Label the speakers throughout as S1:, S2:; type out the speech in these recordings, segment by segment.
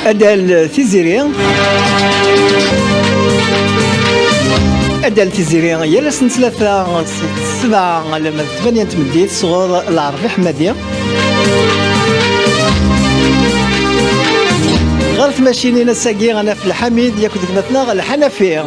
S1: أدال تيزيري يلا سنة ثلاثة سبعة لما 8 تمديت صغور العربي حمادية غرت ماشيني نساقي أنا في الحميد ياكل ديك مثلا الحنفية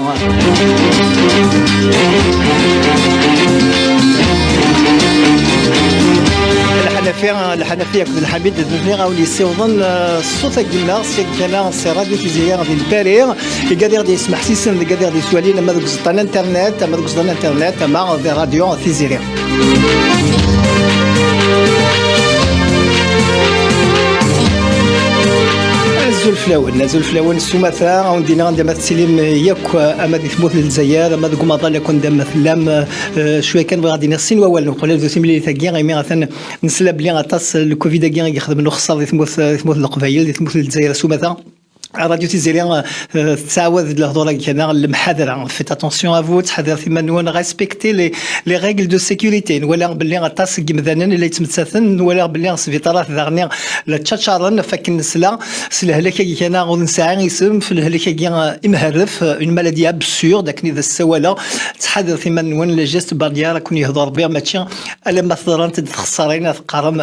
S1: الحنفية كنت الحميد دفني غاولي سيوضن الصوت قلنا كان سي راديو تيزيريان ديال بارير يقدر دي يسمح سيسن يقدر دي سوالي لما دوك زطان انترنت لما دوك زطان انترنت مع دي راديو تيزيريان نزول فلاون السماثة وندينا عندما تسلم ياك اما دي ثموث للجزائر اما دوك ماضا لكون دام مثلا شويه كان غادي نغسل ووال نقول له سيملي ثاكيا غيمي مثلا نسلا بلي غطاس الكوفيد كاع يخدم له خسر دي ثموث القبايل دي ثموث للجزائر السماثة راديو تيزيريان تعاود الهضره كان المحاذره فيت اتونسيون ا فو تحذر ثما نون ريسبكتي لي ريغل دو سيكوريتي ولا بلي غطاس كمذانا اللي يتمتثن ولا بلي سبيطارات ذارني لا تشاتشارن فك النسلا الهلاكه كان غون ساعه يسم في الهلاكه كان امهرف اون مالادي ابسورد داكني ذا السواله تحذر ثما نون لي جيست بارديا كون يهضر بها ماشي الا مثلا تخسرين ثقارم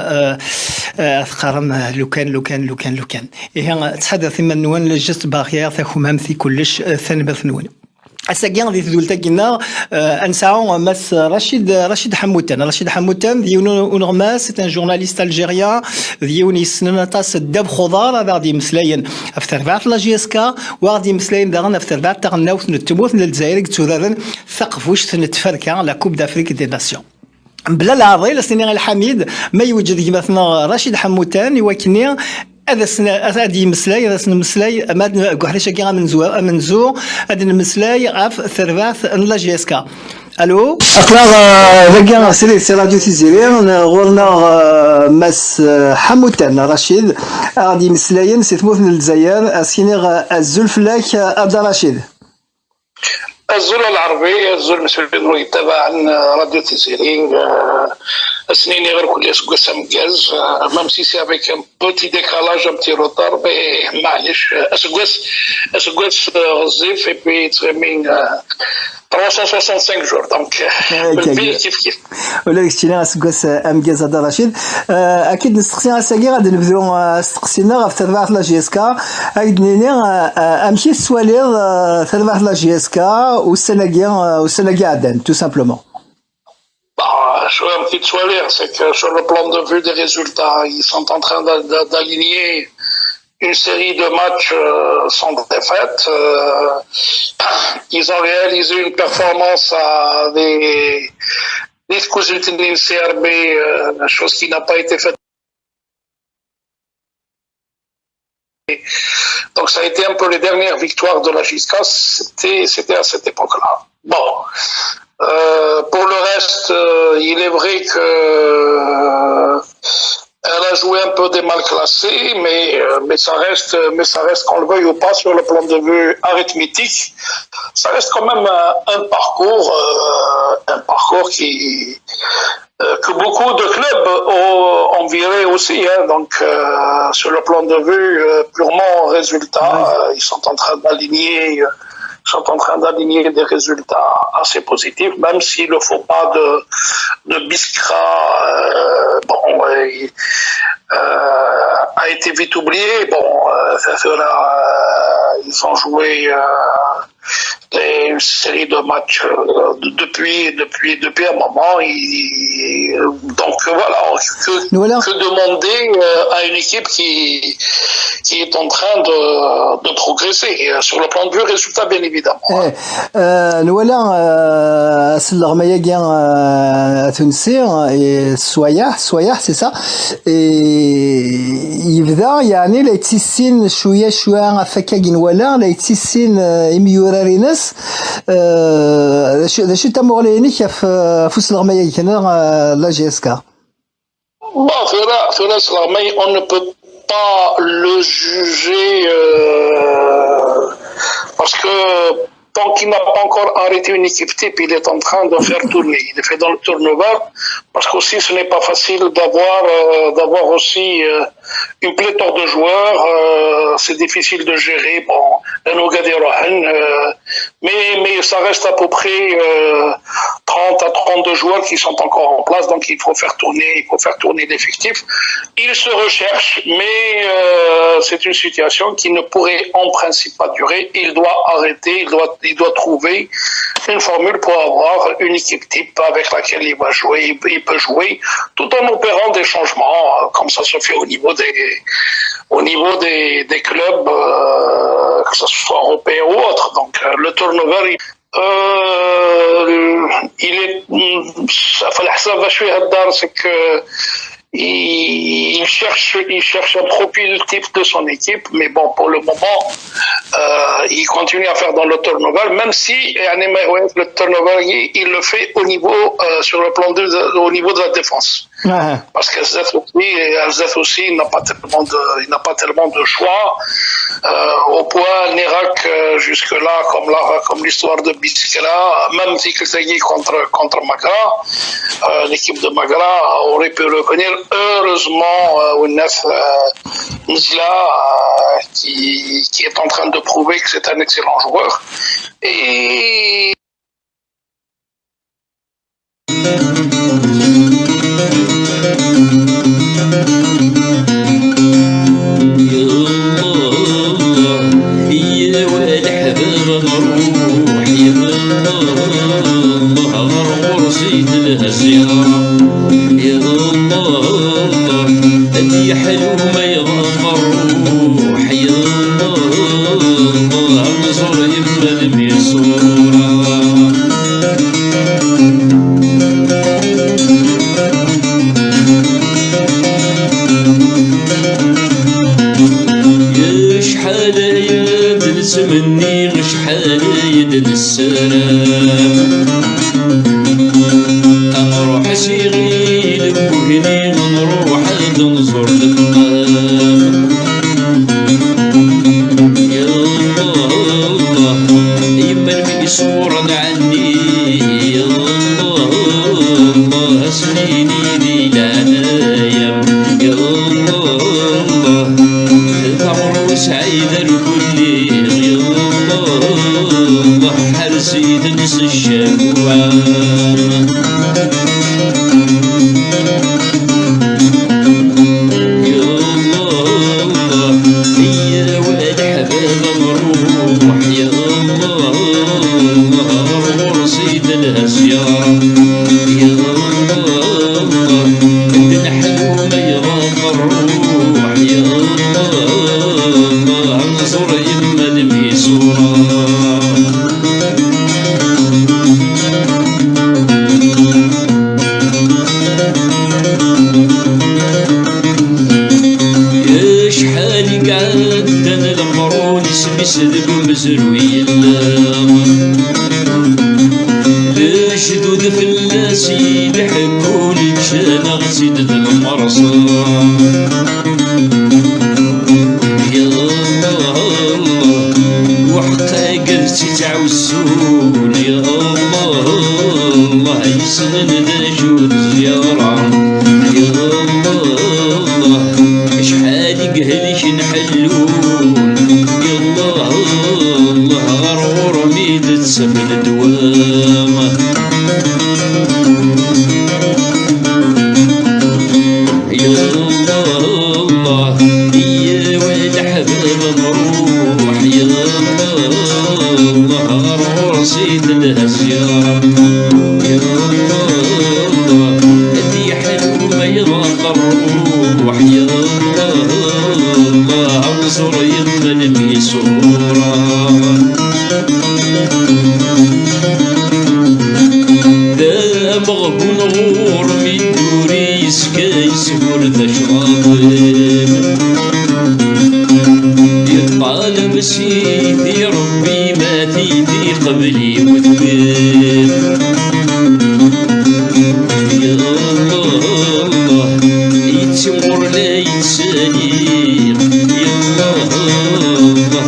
S1: لو كان هي تحذر ثما وان الجست باغيير ثاكم في كلش ثنبث نون الساقيان ذي ذولتا كنا انساو ماس رشيد حموتان ديون اونغماس سي ان جورناليست الجيريان ديون يسننطاس الدب خضار غادي مسلاين في تربعات لا جي اس كا وغادي مسلاين داغنا في تربعات تاع الناوث نتموت للجزائر تورارن ثقف واش تنتفركا لا كوب دافريك دي ناسيون بلا العرضي لسنين الحميد ما يوجد مثلا رشيد حموتان يوكني هذا مسلاي هذا مسلاي ما كحلاش كاع منزور هذا المسلاي عف ثرباث لا جي اس كا الو اقرا رجع سي راديو تيزيريان غورنا ماس حموتان رشيد غادي مسلايين سي ثموث الجزائر اسكينيغ الزلفلاك عبد الرشيد
S2: الزول العربي الزول مسؤول يتابع عن راديو تيزيرين سنيني غير كل اسبوع سامكاز مام سي سي افيك ان بوتي ديكالاج ان بتي روتار مي معليش اسبوع غزيف اي بي تريمين 365 جور دونك بالبيل كيف
S1: ولا كشتينا اسكوس امكاز هذا رشيد اكيد نستقسينا ساكي غادي نبداو استقسينا في تربعه لا جي اس كا ايدنيني امشي السوالير تربعه لا جي اس كا والسنه عدن تو سامبلومون
S2: un petit sourire, c'est que sur le plan de vue des résultats, ils sont en train d'aligner une série de matchs sans défaite. Ils ont réalisé une performance à des coups CRB, chose qui n'a pas été faite. Donc ça a été un peu les dernières victoires de la JSCA, c'était à cette époque-là. Bon. Pour le reste, il est vrai que elle a joué un peu des mal classés, mais ça reste qu'on le veuille ou pas sur le plan de vue arithmétique, ça reste quand même un parcours qui que beaucoup de clubs ont viré aussi, hein, donc sur le plan de vue purement résultat, ils sont en train d'aligner des résultats assez positifs, même si le faux pas de Biskra a été vite oublié. Bon, ils ont joué une série de matchs depuis un moment. Donc voilà, que demander à une équipe qui est en train de progresser sur le plan de vue résultat, bien évidemment.
S1: نولا الرميه كاع تونسي صويح سي سا يبدا يعني لا يتسين شويه فكا ولا لا يتسين يميورارينس شو تمغليني كيف فوس الرميه كان لا جي اس كا
S2: on ne peut pas le juger parce que tant qu'il n'a pas encore arrêté une équipe type, il est en train de faire tourner. Il est fait dans le turnover parce qu'aussi ce n'est pas facile d'avoir aussi une pléthore de joueurs. C'est difficile de gérer. Bon, mais ça reste à peu près 30 à 32 joueurs qui sont encore en place, donc il faut faire tourner l'effectif. Il se recherche, mais c'est une situation qui ne pourrait en principe pas durer. Il doit arrêter, il doit trouver une formule pour avoir une équipe type avec laquelle il va jouer, il peut jouer, tout en opérant des changements, comme ça se fait au niveau des clubs, que ce soit européen ou autre. Donc le turnover, il est, c'est que il cherche un profil type de son équipe, mais bon, pour le moment, il continue à faire dans le turnover, même si le turnover, il le fait au niveau, sur le plan au niveau de la défense. Parce qu'Alzeth aussi, il n'a pas tellement de choix. Au point, Nérac, jusque-là, comme l'histoire de Biskela, même si Kilsegui contre Magra, l'équipe de Magra aurait pu revenir. Heureusement, Ouennef Nzla, qui est en train de prouver que c'est un excellent joueur. Et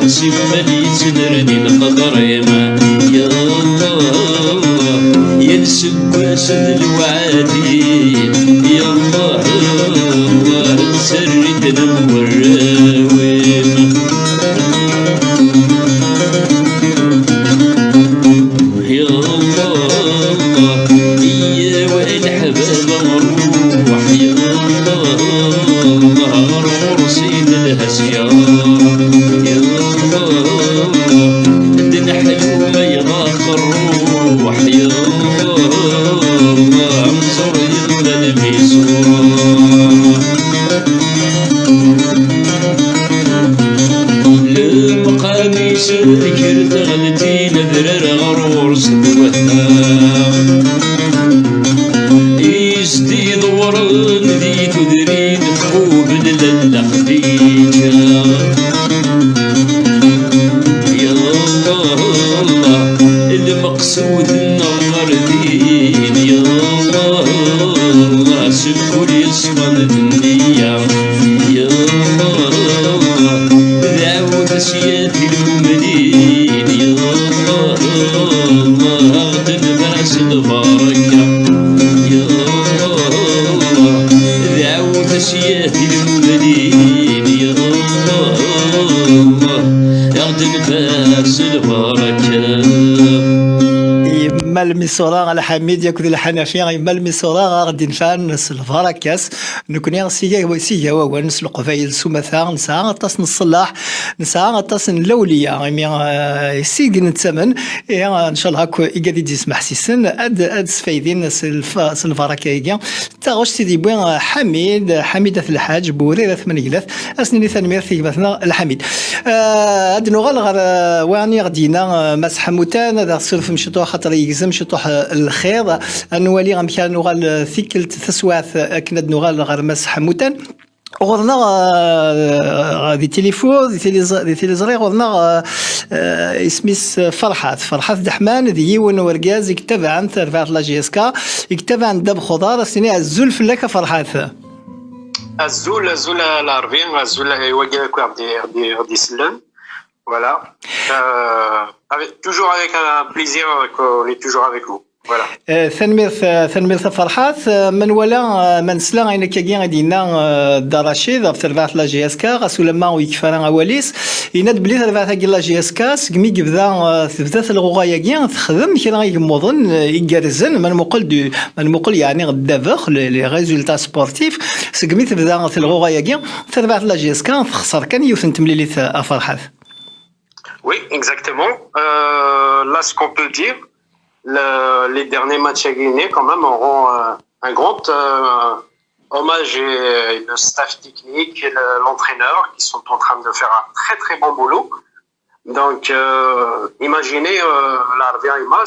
S3: سيما لي تنرني القدر يما السكاس الوعادي يا الله الله سرد الوراويم يا الله الله يا والحباب روح يا الله الله رسيد الهسيار يا الله الدنيا حلوة يا ضاق الروح يا الله انصر يا الميسور لمقامي سكر تغلتي نذرر غرور سدوتها يسدي ضورن ذي تدرين فقوب للخديجة يا الله الله المقصود النظر دين يا الله الله سكر يصفن الدنيا يا الله دعوة سيادي المؤمنين يا الله الله تنبعث البركة يا الله دعوة سيادي المؤمنين يا الله الله تنبعث البركة
S1: يما الميسورا على حميد ياكل الحنفيه يما الميسورا غادي نفان الفراكاس نكوني سيجا هو نسلق فايل سومثا نسعى تصن الصلاح نسعى تصن الاوليه يعني سيق نتسمن ان شاء الله هاكو يقدر يسمح سيسن اد سفايدين الفراكايا تاغوش سيدي بوين حميد الحاج بوريره ثمانية اسني ثاني في مثلا الحميد اد نغال واني غدينا مسح موتان هذا صرف مشطوح خاطر يلزم شطوح الخير نولي غمكان نغال ثيكل تسواث كنا نغال غير مسح موتان غورنا دي تليفون دي تيليزري غورنا اسميس فرحات دحمان ديون ورقاز يكتب عن ثرفات لا جي اس كا يكتب عن دب خضار السنة الزلف لك فرحات
S4: الزول العربي الزول يوجه غادي يسلم voilà toujours avec un plaisir on est toujours avec vous voilà
S1: ثنمير فرحات من ولا من سلا عينك كي غادينا الدراشيد في ثرفات لا جي اس كا غاسول ما ويكفران اواليس يناد بلي ثرفات لا جي اس كا سكمي بدا الغوغايا كي تخدم كي يموضن يقرزن من مقل يعني غدافخ لي ريزولتا سبورتيف سكمي تبدا الغوغايا كي ثرفات لا جي اس كا تخسر كان يوثن تمليلي فرحات.
S4: Oui, exactement. Là, ce qu'on peut dire, les derniers matchs à gagner, quand même, auront un grand hommage et le staff technique et l'entraîneur qui sont en train de faire un très très bon boulot. Donc, imaginez l'Arvia Ima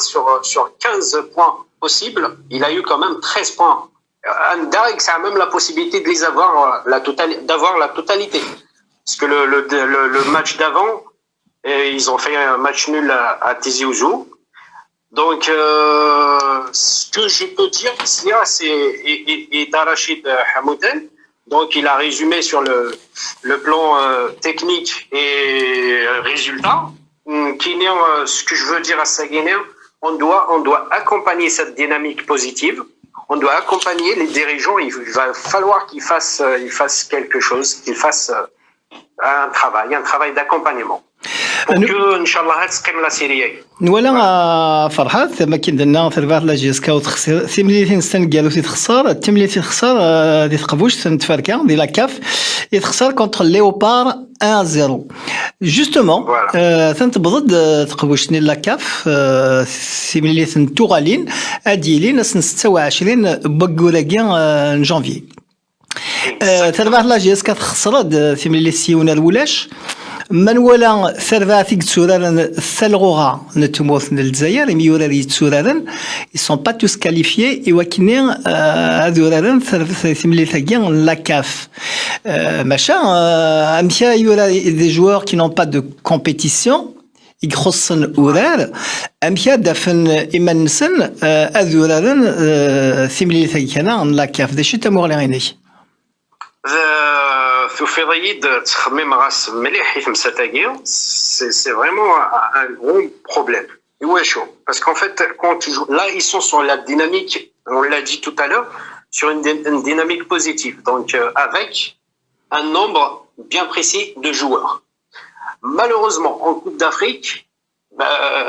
S4: sur 15 points possibles, il a eu quand même 13 points. Darek, ça a même la possibilité de les avoir, d'avoir la totalité. Parce que le match d'avant, et ils ont fait un match nul à Tizi Ouzou. Donc, ce que je peux dire, c'est Darachid Hamouden. Donc, il a résumé sur le plan technique et résultat. Ce que je veux dire à Saguener, on doit accompagner cette dynamique positive. On doit accompagner les dirigeants. Il va falloir qu'ils fassent quelque chose, qu'ils fassent un travail d'accompagnement. Pour que, Inch'Allah, تقيم لا سيريا.
S1: ولا فرحات ما كندنا ثربات لا جيسكا وتخسر ثمليتين سن قالوا تخسر تمليتين تخسر دي تقبوش تفركا دي لا كاف يتخسر كونتر ليوبار 1-0 جوستومون تنتبضد تقبوشني لا كاف ثمليتين توغالين اديلين سن 26 بقولاكيا جانفي ثربات لا جيسكا تخسر ثمليتين سيونا الولاش من ولا ثرفاتيك تسورارن الثلغوغا نتموث الجزائر ميوراري تسورارن ils sont pas tous qualifiés et وكني هذورارن ثملي ثاكين لا كاف ماشا امشا يورا des joueurs qui n'ont pas de compétition يخصن أورار أمشا دفن إمانسن أذورارن ثملي ثاكين لا كاف دشي تمور لغيني
S4: في ضيد تخمم راس مليح حيت مساتاكي سي فريمون ان غون بروبليم Ouais, chaud. Parce qu'en fait, quand ils jouent, là, ils sont sur la dynamique, on l'a dit tout à l'heure, sur une dynamique positive. Donc, avec un nombre bien précis de joueurs. Malheureusement, en Coupe d'Afrique,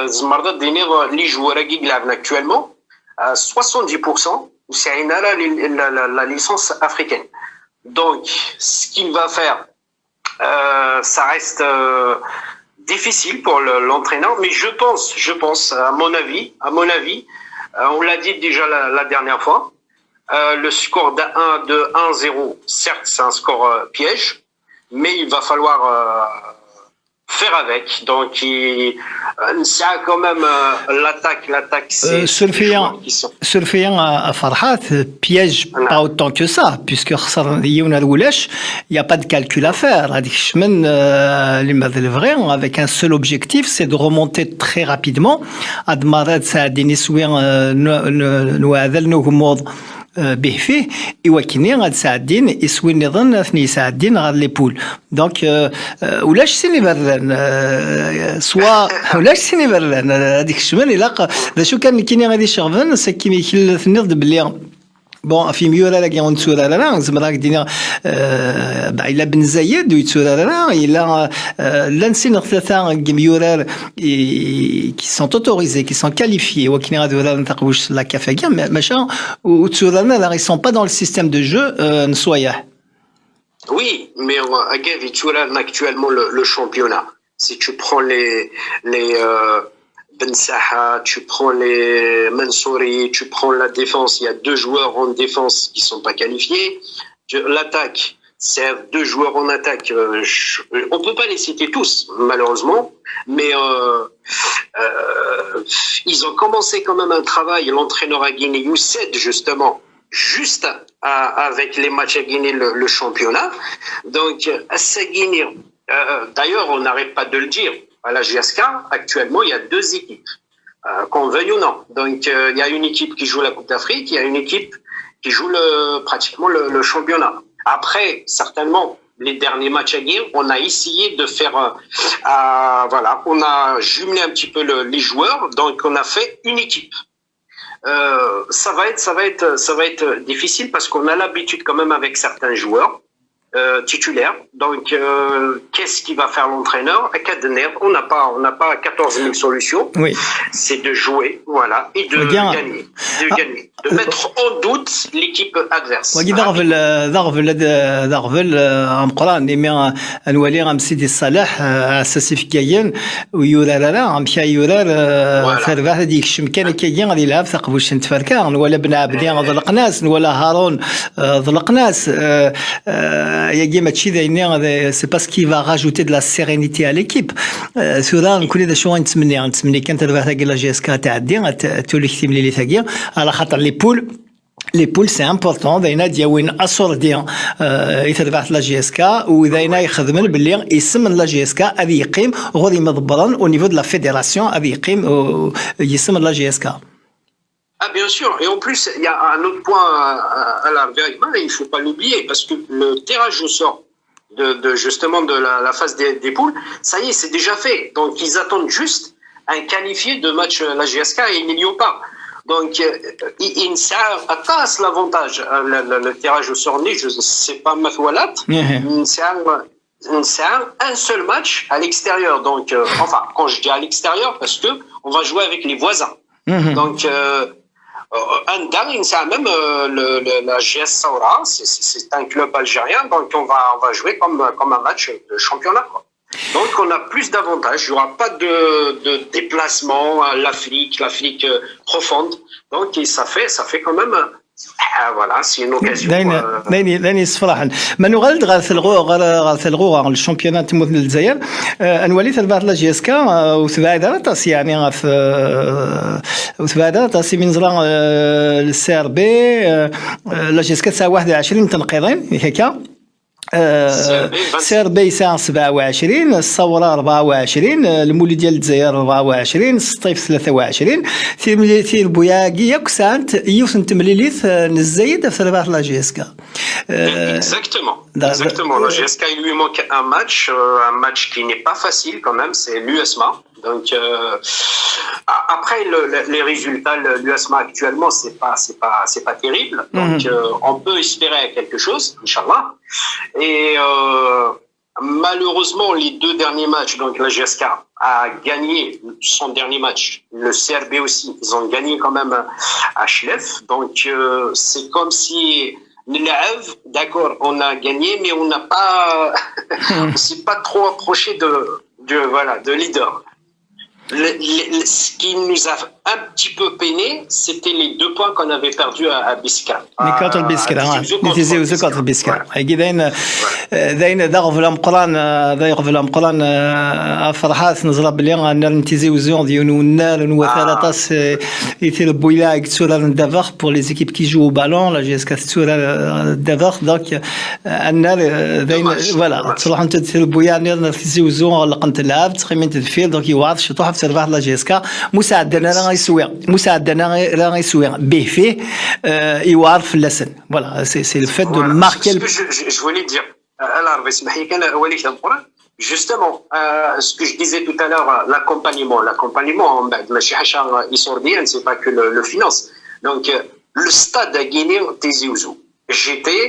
S4: Zmarda Denir, les joueurs qui gagnent actuellement, à 70%, c'est la licence africaine. Donc, ce qu'il va faire, ça reste difficile pour l'entraîneur, mais je pense, à mon avis, on l'a dit déjà la dernière fois, le score de 1-0, certes, c'est un score piège, mais il va falloir faire avec. Donc, ça a quand même l'attaque, c'est
S1: Surféant à Farhat, piège pas autant que ça, puisque il n'y a pas de calcul à faire. Avec un seul objectif, c'est de remonter très rapidement. به فيه يوكني غاد ساعدين يسوي النظام ثني ساعدين غاد لي بول دونك ولاش سيني بران سوا ولاش سيني بران هذيك الشمال الا شو كان كيني غادي شغفن سكيمي كل ثنيض بلي بون في ميورا لا كيون تسورا لا زعما دينا الا بن زايد ويتسورا لا الا لا نسين ثلاثه ميورا qui sont autorisés qui sont qualifiés وكاين غادي ولا نتقوش لا كافاكيا ماشا وتسورا لا ils sont pas dans le système de jeu نسوايا.
S4: Oui, mais Agav Itouran actuellement le championnat. Si tu prends les Ben Saha, tu prends les Mansouri, tu prends la défense, il y a 2 joueurs en défense qui sont pas qualifiés. L'attaque, c'est 2 joueurs en attaque. On peut pas les citer tous, malheureusement, mais ils ont commencé quand même un travail. L'entraîneur a gagné Youssed, justement, juste avec les matchs à gagner le championnat. Donc, à Guinée, d'ailleurs, on n'arrête pas de le dire. À la GSK, actuellement, il y a 2 équipes, qu'on veuille ou non. Donc, il y a une équipe qui joue la Coupe d'Afrique, il y a une équipe qui joue pratiquement le championnat. Après, certainement, les derniers matchs à Guinée, on a essayé de faire, voilà, on a jumelé un petit peu les joueurs, donc on a fait une équipe. Ça va être difficile parce qu'on a l'habitude quand même avec certains joueurs. Titulaire. Donc, qu'est-ce qui va faire l'entraîneur? On n'a pas 14 000 solutions. Oui. C'est de jouer, voilà, et de gagner. De mettre en doute l'équipe adverse.
S1: c'est pas ce qui va rajouter de la sérénité à l'équipe. سورا كل هذا شو نتمنى كانت تربح لا جي اس كا تعدي تولي كتيم لي ثاقيه على خاطر لي بول سي امبورطون داينا دياوين اصور ديال يتبعث لا جي اس كا وداينا يخدمن باللي اسم لا جي اس كا غادي يقيم غادي مضبرا au niveau de la fédération غادي يقيم يسم لا جي اس كا.
S4: Ah, bien sûr. Et en plus, il y a un autre point à la vérité, il ne faut pas l'oublier, parce que le tirage au sort justement de la phase des poules, ça y est, c'est déjà fait. Donc, ils attendent juste un qualifié de match la GSK et ils n'y ont pas. Donc, il casse l'avantage. Le tirage au sort, c'est pas Mathwalat. C'est un seul match à l'extérieur. Donc, enfin, quand je dis à l'extérieur, parce que on va jouer avec les voisins. Donc, c'est même la GS Saoura, c'est un club algérien, donc on va jouer comme un match de championnat, quoi. Donc on a plus d'avantages, il n'y aura pas de déplacement à l'Afrique profonde, donc ça fait quand même voilà, c'est une occasion.
S1: دايني صراحه ما نغلد غالثلغو الشامبيونات تموت للجزائر انولي تبعت لا جي اس كا وتبعد تاسي يعني وتبعد تاسي من زرا السي ار بي لا جي اس كا تساوي 21 تنقيضين هكا سير بي ساعة 27 الصورة 24 المولي ديال الجزائر 24 السطيف 23 في البوياكي ياك سانت يوسن تمليليث نزايد في رباط لا جي اس كا.
S4: Exactement. La GSK, il lui manque un match qui n'est pas facile quand même, c'est l'USMA. Donc après les résultats, l'USMA actuellement c'est pas terrible. Donc on peut espérer quelque chose, Inch'Allah. Et malheureusement les deux derniers matchs, donc la GSK a gagné son dernier match, le CRB aussi, ils ont gagné quand même à Chlef. Donc c'est comme si d'accord, on a gagné, mais on n'a pas, on s'est pas trop approché de leader. Ce qui nous a un petit peu peiné, c'était les 2 points qu'on avait perdus à Biskra.
S1: contre البسكرة نتيزيوزو كونتر البسكرة هيك داين داغفلا مقران فرحات نزرا بلي ان نتيزيوزو ديالو النار وثلاثه يثير بويلا كسورا دافر pour les équipes qui jouent au ballon la GSK سورا دافر donc النار داين فوالا تروح انت تثير بويا نتيزيوزو لقنت اللعب تقريبا تدفير donc يوعد شطوح في تربح لا GSK مساعدنا راه غيسوي به فيه يوعرف في اللسن voilà c'est le fait de marquer
S4: je voulais dire alors justement ce que je disais tout à l'heure l'accompagnement c'est pas que le finance donc le stade à Guinée Tizi Ouzou j'étais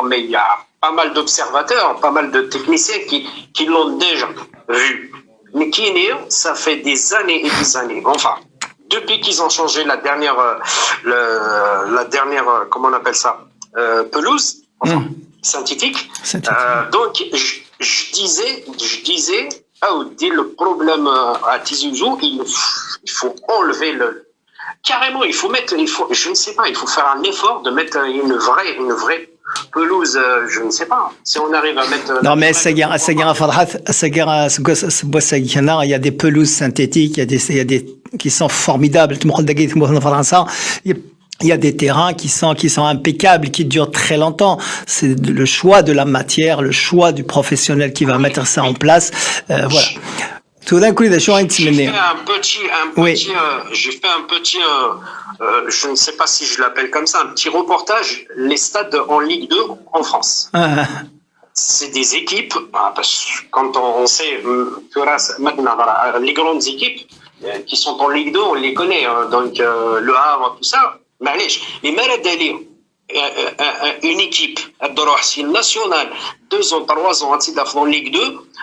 S4: mais il y a pas mal d'observateurs pas mal de techniciens qui l'ont déjà vu mais Guinée ça fait des années et des années enfin depuis qu'ils ont changé la dernière comment on appelle ça pelouse enfin, synthétique. Donc je disais le problème à Tizi Ouzou il faut enlever carrément je ne sais pas il faut faire un effort de mettre une vraie pelouse je ne sais pas si on arrive à mettre
S1: non mais il y a des pelouses synthétiques il y a des qui sont formidables il y a des terrains qui sont impeccables, qui durent très longtemps. C'est le choix de la matière, le choix du professionnel qui va mettre ça en place. Voilà. Tout d'un coup, j'ai fait un
S4: petit, je ne sais pas si je l'appelle comme ça, un petit reportage, les stades en Ligue 2 en France. C'est des équipes, parce que quand on sait que maintenant, les grandes équipes qui sont en Ligue 2, on les connaît, donc le Havre, tout ça. معليش لماذا دليل une équipe nationale 2 ans 3 ans en Ligue 2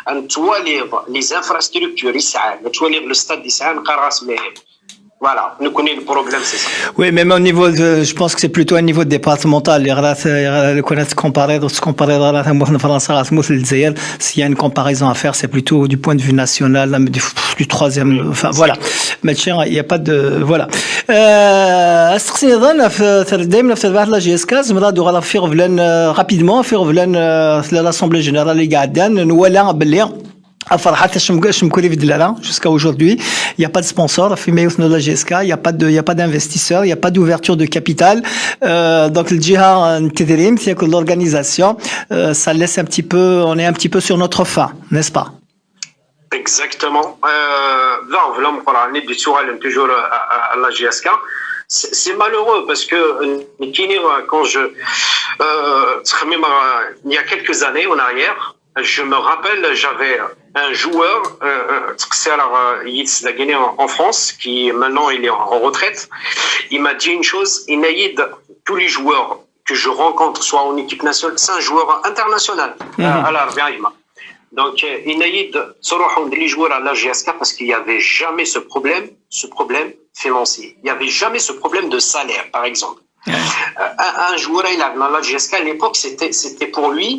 S4: ان توالير les infrastructures يسعى توالير le stade يسعى نقراص ماهر voilà nous connaissons le problème c'est ça
S1: oui mais au niveau je pense que c'est plutôt un niveau départemental les connaître comparer s'il y a une comparaison à faire c'est plutôt du point de vue national du troisième enfin voilà mais il y a pas de voilà استقسي نظن دائما في تبع لا جي اس كاز مرادو غادا في غفلان رابيدمون في غفلان لاسامبلي جينيرال اللي قاعدين نولا باللي فرحات شمكوري في دلالة jusqu'à aujourd'hui il y a pas de sponsor في ما يوثنا لا جي اس كا il y a pas d'investisseur il y a pas d'ouverture de capital donc الجهة التدريم c'est que l'organisation ça laisse un petit peu on est un petit peu sur notre faim n'est-ce pas
S4: exactement toujours à la GSK c'est malheureux parce que quand il y a quelques années en arrière je me rappelle j'avais un joueur en France qui maintenant il est en retraite il m'a dit une chose Inaïd tous les joueurs que je rencontre soit en équipe nationale c'est un joueur international à l'Arabie. Donc, Inaïd, les joueurs à la GSK parce qu'il n'y avait jamais ce problème financier. Il n'y avait jamais ce problème de salaire, par exemple. Un joueur à la GSK à l'époque, c'était pour lui,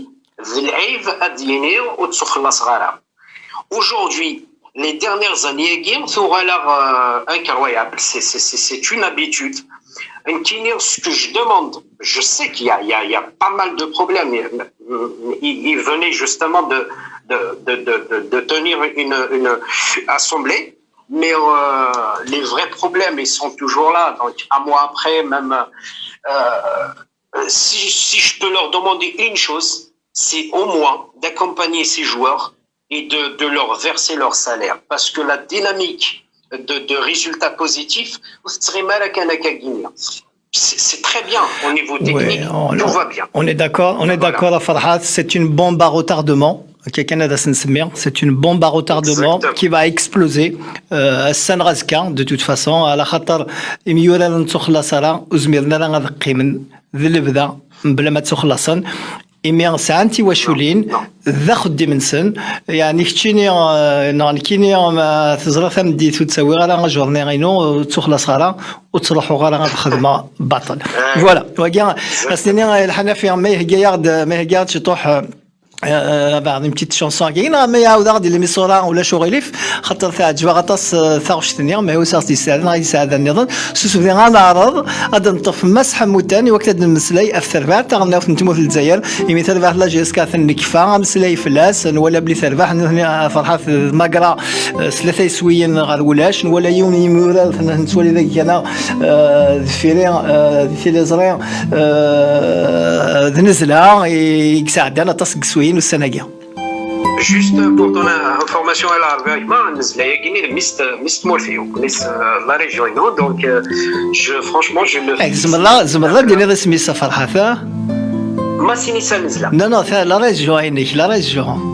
S4: aujourd'hui, les dernières années, ça aura l'air incroyable. C'est une habitude. Ce que je demande, je sais qu'il y a pas mal de problèmes. Il venait justement de tenir une assemblée, mais les vrais problèmes ils sont toujours là. Donc un mois après, même si je peux leur demander une chose, c'est au moins d'accompagner ces joueurs et de leur verser leur salaire, parce que la dynamique de résultats positifs, c'est très bien au niveau technique, tout va bien.
S1: On est d'accord, Farhat, c'est une bombe à retardement. Canada Saint-Semer, c'est une bombe à retardement qui va exploser. Sanrazka, de toute façon, à la khatar, Imiura Ntsuklasara, Uzmirna Rangakimen, Vilebda, Blama Tsuklasan. إمي ساعتي وشولين ذا خدي سن يعني كتشيني كيني ما تزرع ثمدي تسوي غير جورني غينو تخلص غير وتروحوا غير الخدمه بطل فوالا وكاع السنين الحنفي ما هي تطوح بعض بتيت شونسون كاينه ما يعاود غادي لي ميسورا ولا شغيليف خاطر فيها جوا غطاس ثاغش ثانيه ما هو ساس يساعد النظام سوسو غا نعرض غادي نطف مسح موتاني وقت هاد المسلاي الثرباع تاع ناوث نتمو في الجزائر يمي ثرباع لا جيسكا ثنكفا مسلاي فلاس ولا بلي ثرباع هنا فرحه في ماكرا ثلاثه سويين غير ولاش ولا يوم يمورا نسولي ذاك انا فيرين زرين نزله يساعدنا تصق سويين والسناقيه.
S4: Juste pour ton information à la Mist Morpheo, la région, donc franchement je le
S1: زمرة ديني رسمي السفر حتى
S4: ما سيني سالزلا
S1: non لا ريجيون عينيك لا ريجيون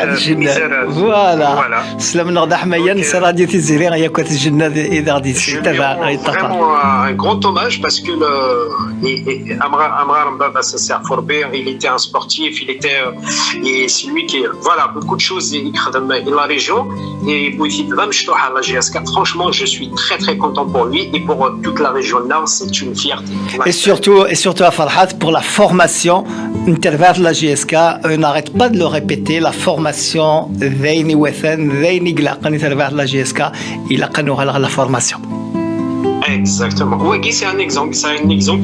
S4: الجنات
S1: فوالا سلام نغدا حمايا نسى راديو تيزيري غيا كوات الجنات اذا غادي تتابع
S4: vraiment un grand hommage parce que Amrar Mbaba Sasser Forbé, il était un sportif, et c'est lui qui voilà beaucoup de choses dans la région et la GSK. Franchement, je suis très très content pour lui et pour toute la région Nord, c'est une fierté.
S1: Et surtout à Farhat pour la formation intervers la GSK. On n'arrête pas de le répéter, la formation Veini Wethen, Veini Glaqan intervers la GSK, il a connu la formation.
S4: Exactement. Oui, c'est un exemple.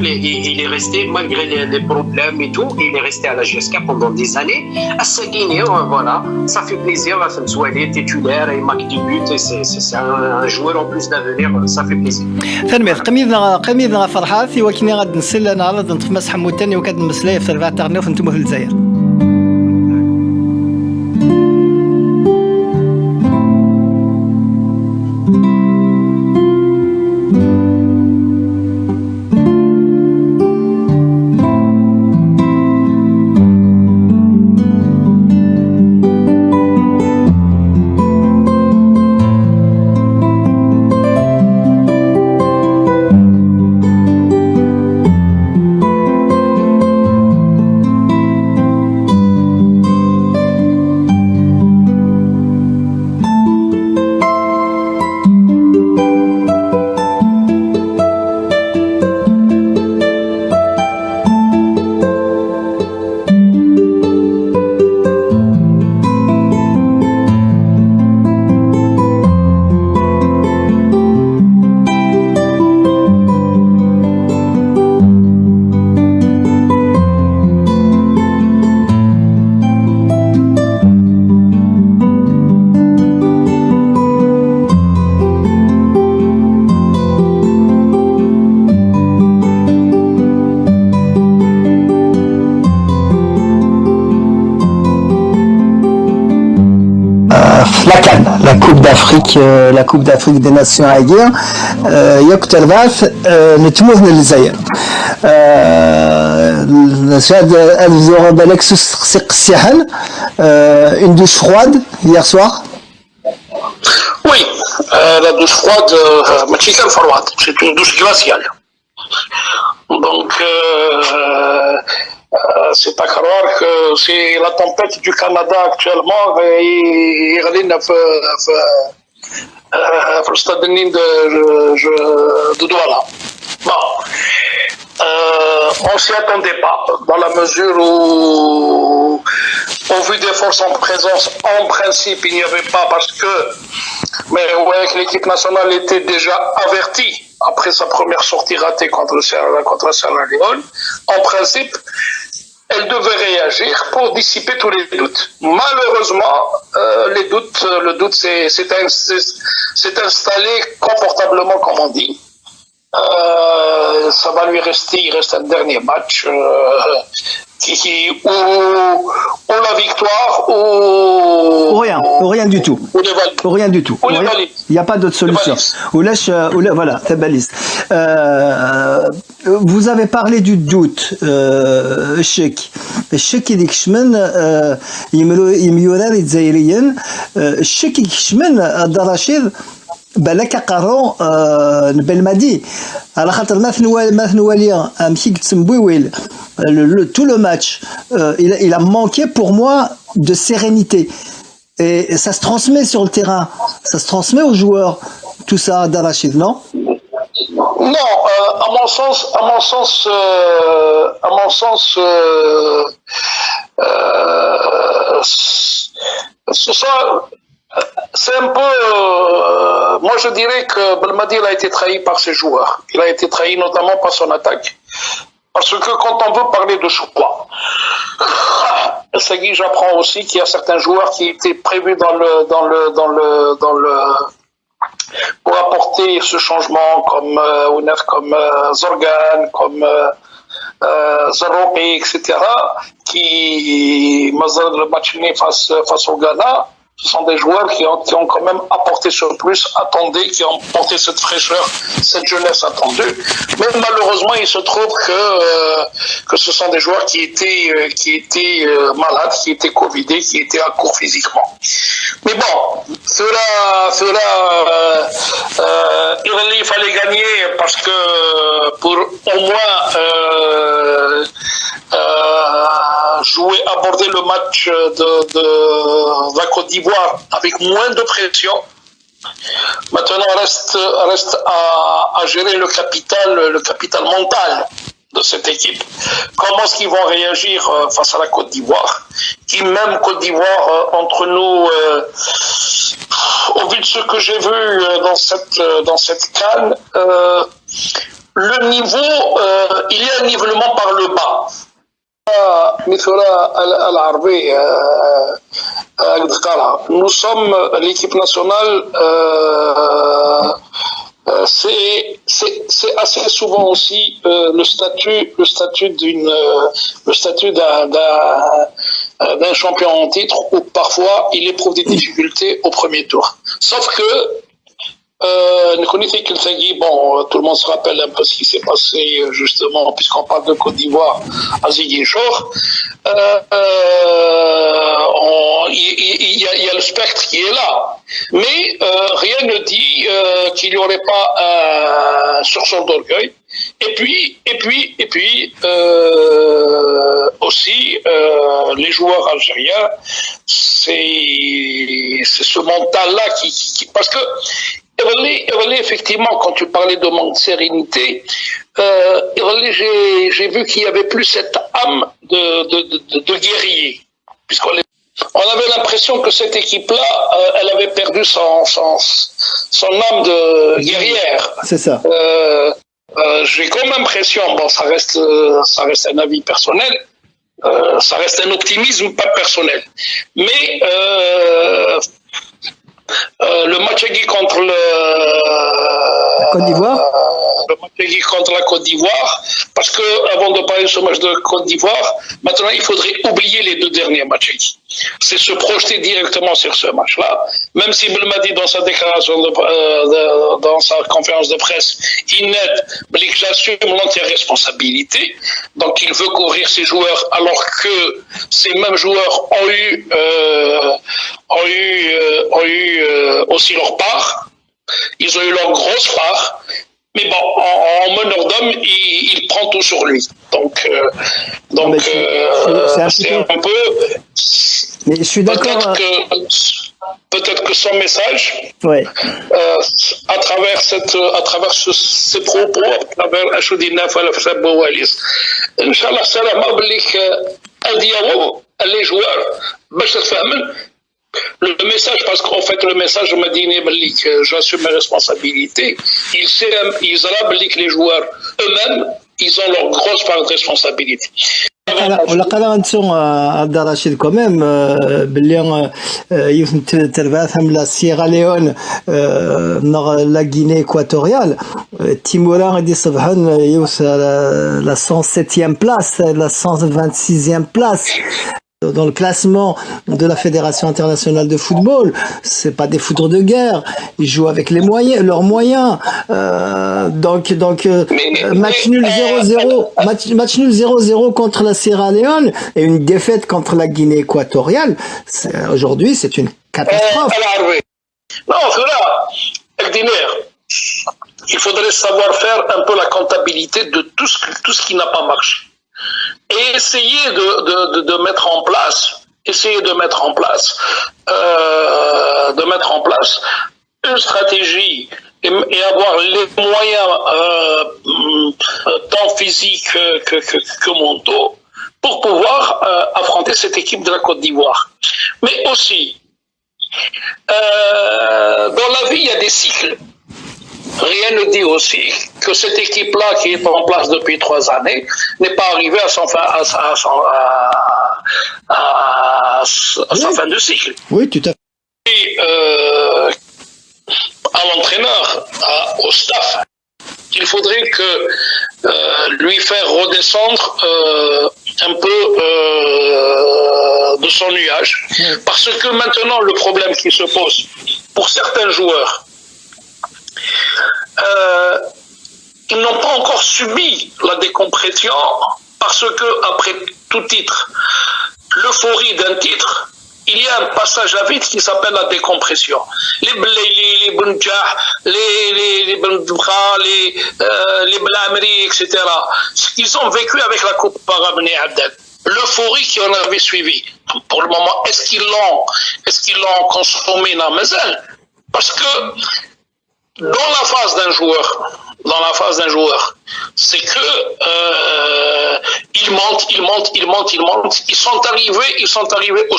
S4: Et il est resté, malgré les problèmes et tout, il est resté à la GSK pendant des années. À Sagini, voilà. Ça fait plaisir. Soit il est titulaire et il marque des buts. C'est un joueur en plus d'avenir. Ça fait plaisir.
S1: ثاني قميضنا فرحاتي وكني غاد نسل انا غاد نتفمس حموتاني وكاد مسلاي في 4 تاع نتوما في الجزائر. La Coupe d'Afrique des Nations à guerre, يقتل بعث نتموذ من الجزائر. شاد الزور بالك سق الساحل une douche froide hier soir.
S2: Oui, la douche froide, c'est une douche glaciale. Donc, c'est pas croire que c'est la tempête du Canada actuellement et في الاستاد النين de Douala. Bon. On s'y attendait pas, dans la mesure où, au vu des forces en présence, en principe, il n'y avait pas parce que, mais ouais, l'équipe nationale était déjà avertie après sa première sortie ratée contre Sierra Leone. En principe, elle devait réagir pour dissiper tous les doutes. Malheureusement, le doute s'est installé confortablement, comme on dit. Ça va lui rester, il reste un dernier match ou la victoire ou
S1: rien du tout.
S2: Ou les valides.
S1: Rien du tout.
S2: Ou les valides.
S1: Il n'y a pas d'autre solution. Voilà, c'est baliste. Vous avez parlé du doute, الشك اللي يكشمن يميورار الجزائريين الشك يكشمن عبد الرشيد بالك قارو بالمادي على خاطر ما ثنواليا مشي تسمبويل tout le match il a manqué pour moi de sérénité et ça se transmet sur le terrain, ça se transmet aux joueurs, tout ça d'Arachid, non?
S2: Non, à mon sens, c'est un peu. Moi, je dirais que Belmadi a été trahi par ses joueurs. Il a été trahi notamment par son attaque. Parce que quand on veut parler de choix, Sagui, j'apprends aussi qu'il y a certains joueurs qui étaient prévus pour apporter ce changement, comme Zorgan, comme Zarouki, etc., qui, le match face au Ghana, ce sont des joueurs qui ont quand même apporté ce plus attendu, qui ont porté cette fraîcheur, cette jeunesse attendue. Mais malheureusement, il se trouve que ce sont des joueurs qui étaient malades, qui étaient covidés, qui étaient à court physiquement. Mais bon, il fallait gagner parce que pour au moins aborder le match de la Côte d'Ivoire avec moins de pression. Maintenant, reste à gérer le capital mental de cette équipe. Comment est-ce qu'ils vont réagir face à la Côte d'Ivoire? Qui même Côte d'Ivoire, entre nous, au vu de ce que j'ai vu dans cette CAN, le niveau, il y a un nivellement par le bas. Nous sommes l'équipe nationale, c'est assez souvent aussi le statut d'un champion en titre où parfois il éprouve des difficultés au premier tour. Sauf que bon, tout le monde se rappelle un peu ce qui s'est passé justement, puisqu'on parle de Côte d'Ivoire à Ziguinchor. Il y a le spectre qui est là, mais rien ne dit qu'il n'y aurait pas un sursaut d'orgueil. Et puis aussi les joueurs algériens, c'est ce mental-là qui parce que effectivement, quand tu parlais de manque de sérénité, j'ai vu qu'il y avait plus cette âme de guerrier, on avait l'impression que cette équipe-là, elle avait perdu son âme de guerrière.
S1: C'est ça.
S2: J'ai comme impression, bon, ça reste un avis personnel, ça reste un optimisme pas personnel, mais le match contre
S1: la Côte d'Ivoire.
S2: Le match contre la Côte d'Ivoire, parce que avant de parler de ce match de Côte d'Ivoire, maintenant il faudrait oublier les deux derniers matchs. C'est se projeter directement sur ce match-là. Même si Belmadi dans sa déclaration, dans sa conférence de presse, il net, qu'il j'assume l'entière responsabilité. Donc il veut couvrir ses joueurs, alors que ces mêmes joueurs ont eu aussi leur part. Ils ont eu leur grosse part. Mais bon, en meneur d'homme, il prend tout sur lui. Donc c'est un peu.
S1: Mais je suis d'accord.
S2: Peut-être que son message,
S1: ouais.
S2: À travers ces propos, à travers Achoudina Falafaboualis, Inch'Allah, salam ablik Adiawo, les joueurs, le message, parce qu'en fait, le message m'a dit que j'assume mes responsabilités. Ils que les joueurs eux-mêmes, ils ont leur grosse part de responsabilité.
S1: ولا قال انتم عبد الرشيد كوميم باللي يوسف ترباثهم لا سيراليون لا غيني اكواتوريال تيمورا غادي صبحا يوصل لا 107e place la 126e place dans le classement de la Fédération internationale de football. C'est pas des foudres de guerre, ils jouent avec les moyens, leurs moyens. Donc match nul 0-0, match nul 0-0 contre la Sierra Leone et une défaite contre la Guinée équatoriale. Aujourd'hui, c'est une catastrophe.
S2: Non, voilà, il faudrait savoir faire un peu la comptabilité de tout ce qui n'a pas marché. Et essayer de mettre en place une stratégie et avoir les moyens tant physiques que mentaux pour pouvoir affronter cette équipe de la Côte d'Ivoire. Mais aussi, dans la vie, il y a des cycles. Rien ne dit aussi que cette équipe-là, qui est en place depuis 3 années, n'est pas arrivée à sa fin de cycle.
S1: Oui, tout à fait.
S2: Et à l'entraîneur, au staff, il faudrait lui faire redescendre un peu de son nuage. Parce que maintenant, le problème qui se pose pour certains joueurs, ils n'ont pas encore subi la décompression parce que après tout titre, l'euphorie d'un titre, il y a un passage à vide qui s'appelle la décompression. Les Blaili, les Bunjah, les Bendra, les Blamri, etc. Ils ont vécu avec la Coupe arabe Abdel. L'euphorie qui en avait suivi. Pour le moment, est-ce qu'ils l'ont consommé dans la maison? Parce que dans la phase d'un joueur, c'est que ils montent. Ils sont arrivés au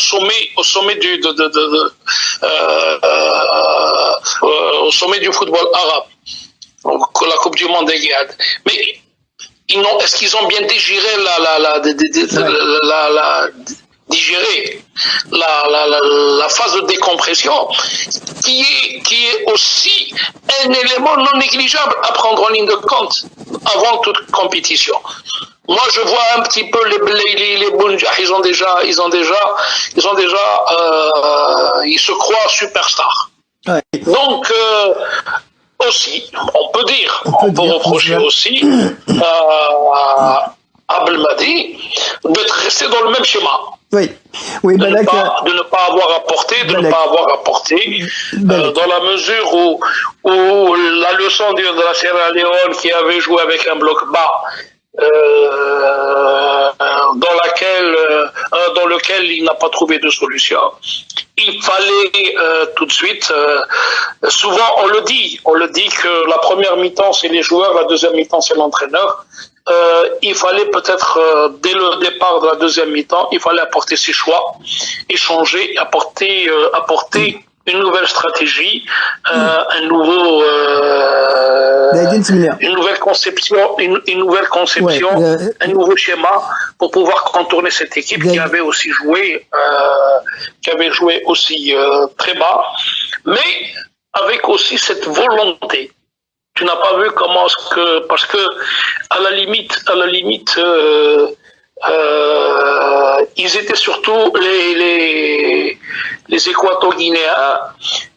S2: sommet du football arabe, la Coupe du Monde des Guiades. Mais est-ce qu'ils ont bien digéré la phase de décompression qui est aussi un élément non négligeable à prendre en ligne de compte avant toute compétition. Moi, je vois un petit peu les Bunjah, ils se croient superstars.
S1: Ouais.
S2: Donc, aussi, on peut reprocher aussi à Belmadi d'être resté dans le même schéma.
S1: Oui,
S2: de ne pas avoir apporté, dans la mesure où la leçon de la Sierra Leone qui avait joué avec un bloc bas, dans lequel il n'a pas trouvé de solution. Il fallait tout de suite, souvent on le dit que la première mi-temps c'est les joueurs, la deuxième mi-temps c'est l'entraîneur. Il fallait peut-être dès le départ de la deuxième mi-temps, il fallait apporter ses choix, échanger, apporter une nouvelle stratégie, une nouvelle conception, un nouveau schéma pour pouvoir contourner cette équipe qui avait aussi joué, très bas, mais avec aussi cette volonté. Tu n'as pas vu parce que à la limite, ils étaient surtout les Équato-Guinéens.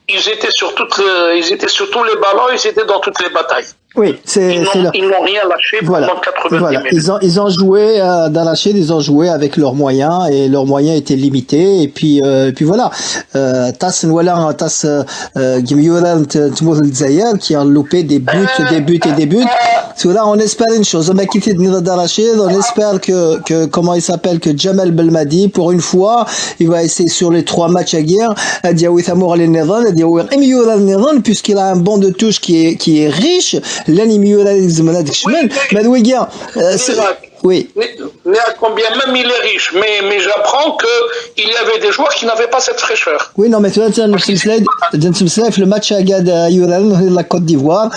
S2: Ils étaient sur tous les ballons, ils étaient dans toutes les batailles.
S1: Oui,
S2: ils n'ont rien lâché pendant 90 minutes.
S1: Ils ont joué dans la chaîne, ils ont joué avec leurs moyens et leurs moyens étaient limités et puis voilà. Tas Gimioran Tmour Zayer qui a loupé des buts. Là, on espère une chose. On a quitté Darachid, on espère que comment il s'appelle, que Jamal Belmadi, pour une fois, il va essayer sur les 3 matchs à guerre, puisqu'il a un banc de touche qui est riche. Oui.
S2: Mais à combien même il est riche, mais j'apprends qu'il y avait des joueurs qui n'avaient pas cette fraîcheur.
S1: Oui, non, mais tu vois, le match à la Côte d'Ivoire,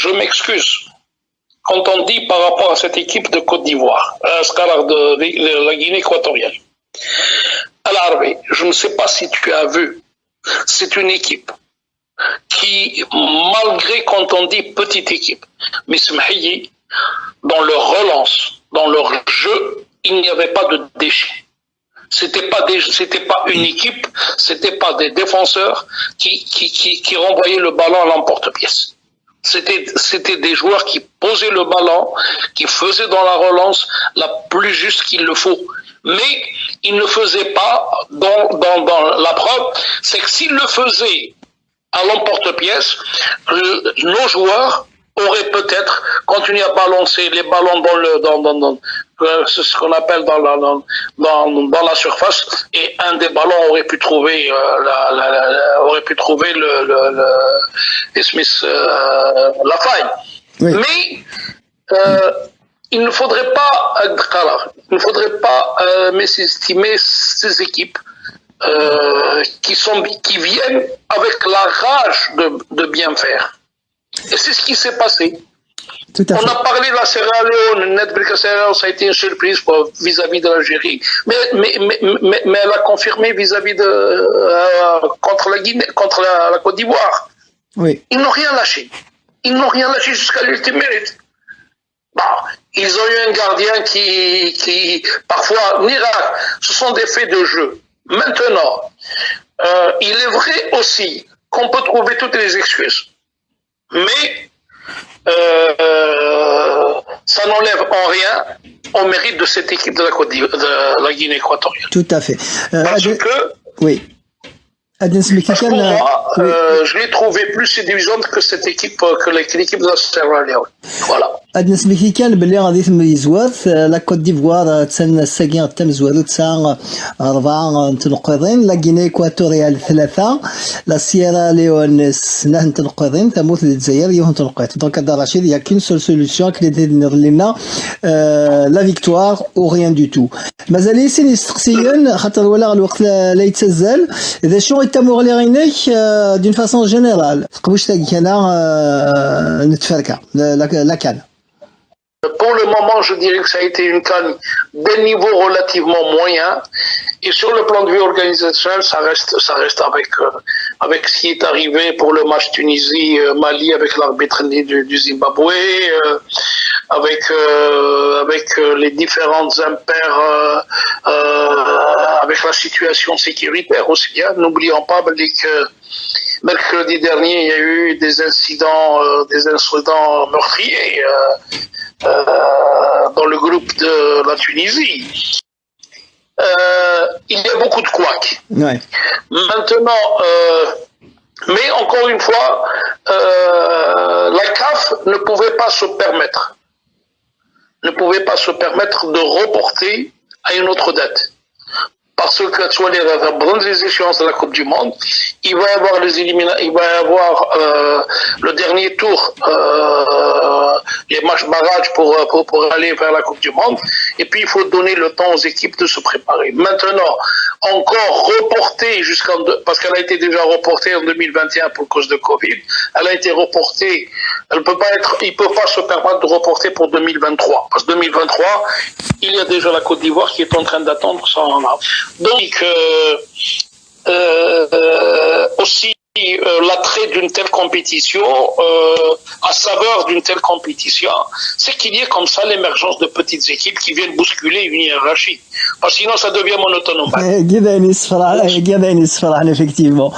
S1: je m'excuse.
S2: quand on dit par rapport à cette équipe de Côte d'Ivoire, de la Guinée équatoriale. Alors, je ne sais pas si tu as vu, c'est une équipe qui, malgré quand on dit petite équipe, mais dans leur relance, dans leur jeu, il n'y avait pas de déchets. C'était pas une équipe, c'était pas des défenseurs qui renvoyaient le ballon à l'emporte-pièce. C'était des joueurs qui posaient le ballon, qui faisaient dans la relance la plus juste qu'il le faut. Mais ils ne faisaient pas dans la preuve, c'est que s'ils le faisaient à l'emporte-pièce, nos joueurs auraient peut-être continué à balancer les ballons c'est ce qu'on appelle dans la surface, et un des ballons aurait pu trouver la faille.
S1: Oui.
S2: Mais il ne faudrait pas mésestimer ces équipes qui viennent avec la rage de bien faire. Et c'est ce qui s'est passé.
S1: Tout à fait.
S2: On a parlé de la Sierra Leone, ça a été une surprise vis-à-vis de l'Algérie. Mais elle a confirmé vis-à-vis contre la Guinée, contre la Côte d'Ivoire.
S1: Oui.
S2: Ils n'ont rien lâché. Ils n'ont rien lâché jusqu'à l'ultime minute. Bon, ils ont eu un gardien qui parfois, miracle, ce sont des faits de jeu. Maintenant, il est vrai aussi qu'on peut trouver toutes les excuses. Mais ça n'enlève en rien au mérite de cette équipe de la Guinée équatoriale.
S1: Tout à fait.
S2: Parce que,
S1: oui.
S2: pour moi, je l'ai trouvé plus séduisante que cette équipe, que l'équipe de la Sierra Leone. Voilà.
S1: بالنسبه لي كان باللي غادي تم زوات لا كوت ديفوار الساكين تم زوالو 4 تنقيضين لا غيني اكواتوريال 3 لا سييرا ليون 2 تنقيضين تموت الجزائر يوم تنقيط دونك هذا رشيد يا كاين سول سوليوشن كلي دير لنا لا فيكتوار او ريان دو تو مازال يسين يستقسيون خاطر ولا الوقت لا يتسزل اذا شنو يتموا غلي غينيك دون فاسون جينيرال تقبوش تاعي انا نتفركه لا كان.
S2: Pour le moment, je dirais que ça a été une CAN d'un niveau relativement moyen. Et sur le plan de vue organisationnel, ça reste avec ce qui est arrivé pour le match Tunisie-Mali avec l'arbitre du Zimbabwe, avec les différentes impairs, avec la situation sécuritaire aussi. Hein. N'oublions pas que mercredi dernier, il y a eu des incidents meurtriers dans le groupe de la Tunisie. Il y a beaucoup de couacs.
S1: Ouais.
S2: Maintenant, mais encore une fois, la CAF ne pouvait pas se permettre de reporter à une autre date. Parce que soit les grandes échéances de la Coupe du Monde, il va y avoir le dernier tour, les matchs barrages pour aller vers la Coupe du Monde, et puis il faut donner le temps aux équipes de se préparer. Maintenant, encore reporter parce qu'elle a été déjà reportée en 2021 pour cause de Covid, elle a été reportée, il peut pas se permettre de reporter pour 2023, parce que 2023, il y a déjà la Côte d'Ivoire qui est en train d'attendre ça en a. Donc, aussi, l'attrait d'une telle compétition, à saveur d'une telle compétition, c'est qu'il y ait comme ça l'émergence de petites équipes qui viennent bousculer une hiérarchie. Parce que sinon, ça devient monotone.
S1: كذا يصفر effectivement.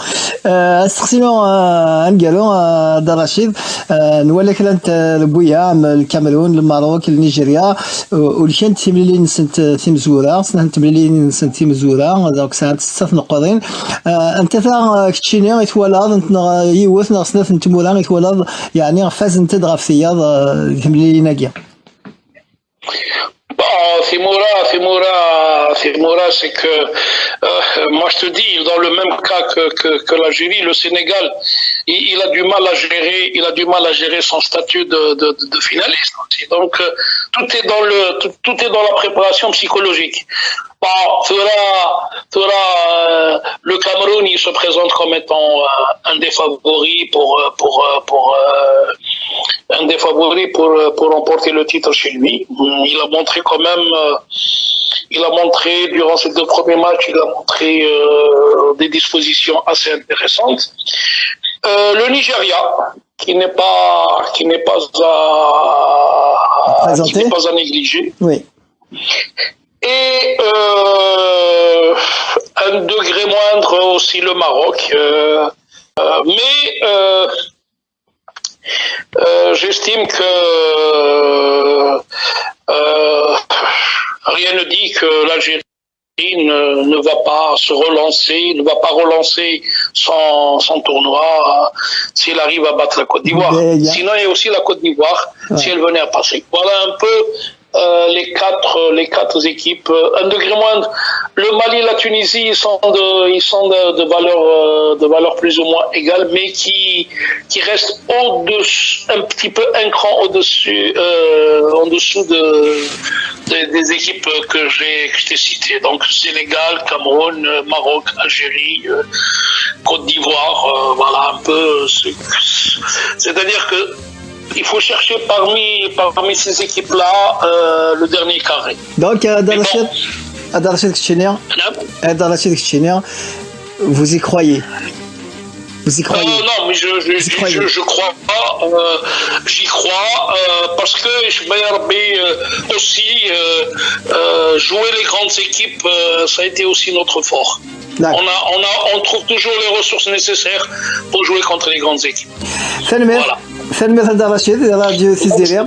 S1: استخسروا نقالوا دار رشيد نولي كلانت بويا الكاميرون الماروك نيجيريا ولكن تيملي نسنت تيمزورا سنت بلي نسنت تيمزورا دونك ساعات 6 نقطين انت ثا كتشيني يتولد انت يوث ناقصنا نتمورا يتولد يعني فاز انت دغافسيا تيملي ناقيا.
S2: Fimoura, c'est que moi je te dis, dans le même cas que l'Algérie, le Sénégal, il a du mal à gérer son statut de finaliste aussi. Donc tout est dans la préparation psychologique. Bon, le Cameroun, il se présente comme étant un des favoris un des favoris pour remporter le titre chez lui. Il a montré quand même, durant ces 2 premiers matchs, il a montré des dispositions assez intéressantes. Le Nigeria, qui n'est pas à négliger.
S1: Oui.
S2: Et un degré moindre aussi le Maroc. Mais j'estime que rien ne dit que l'Algérie ne va pas relancer son tournoi s'il arrive à battre la Côte d'Ivoire. Sinon, il y a aussi la Côte d'Ivoire, si elle venait à passer. Voilà un peu les quatre équipes. Un degré moindre. Le Mali et la Tunisie, ils sont de valeur plus ou moins égale, mais qui restent au-dessus, un petit peu un cran au-dessus, en dessous des équipes que je t'ai citées. Donc Sénégal, Cameroun, Maroc, Algérie, Côte d'Ivoire, voilà un peu. C'est-à-dire que il faut chercher parmi ces équipes-là le dernier carré.
S1: Donc, Adarachid Kichenir, vous y croyez? Vous y croyez?
S2: Non, mais je crois pas. J'y crois parce que je vais aussi jouer les grandes équipes. Ça a été aussi notre fort. On trouve toujours les ressources nécessaires pour jouer contre les grandes équipes. Voilà.
S1: Salut Adarachid, Radio 6 derrière.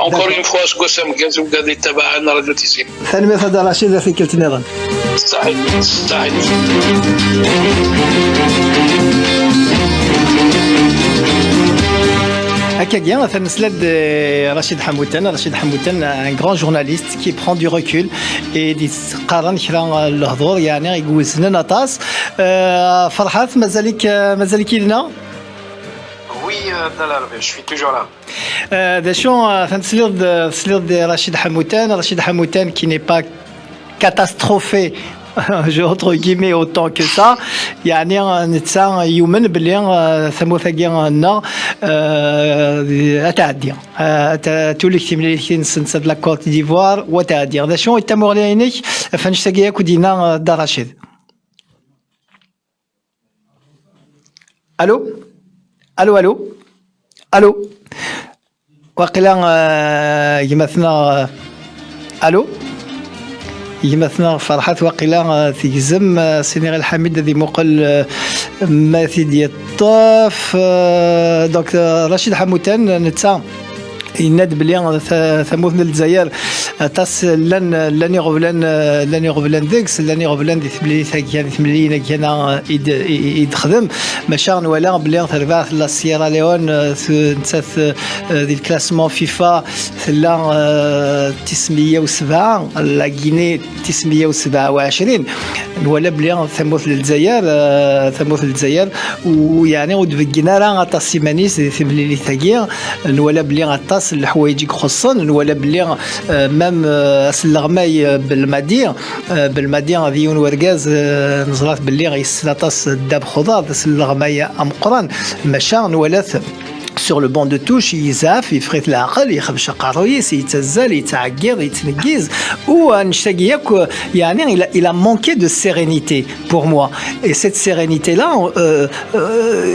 S2: Encore une fois, je vous garde تبعنا راديو 90.
S1: Salut Adarachid, في كلت نيران.
S2: صحيح.
S1: Akagien, Rachid Hamoutan, un grand journaliste qui prend du recul et dit قارن كرا الهضور يعني يجوزنا نطاس فرحات مازالك لنا.
S4: Oui, Talal, je suis toujours là.
S1: Rachid Hamoutan qui n'est pas catastrophé entre guillemets autant que ça. يعني نتسا يومن بلي ثموثاكي لنا اتعدي تولك تملي نسنسد لا كوت ديفوار وتعدي هذا شنو يتمر لينك فنشتاقيا كودينا دراشد. الو وقيلا يمثنا الو يمثنا فرحات وقيلا تيزم سينيغ الحميد ذي مقل ماثي ديال الطاف. دونك رشيد حموتان نتا يناد بلي ثموث من الجزائر تاس لن يغفلان ذيكس لن يغفلان ذي ثملي ثاكيا ذي ثملي كان يدخدم ماشان ولا بلي تربع لا سيرا ليون نتاث ذي الكلاسمون فيفا لا 907 لا غيني 927 ولا بلي ثموث للجزائر ويعني ودفقنا راه تاسيمانيس ذي ثملي ثاكيا ولا بلي تاس الحوايج يخصن ولا بلي مام الغماي بالمدينه ديون ورقاز نزرات باللي غيسلاطاس الداب خضار الغماي امقران ماشان ولا sur le banc de touche يزاف يفرط العقل يخبش قارويس يتزل يتعقر يتنقيز ونشتاق ياك يعني il a manqué de sérénité pour moi et cette sérénité là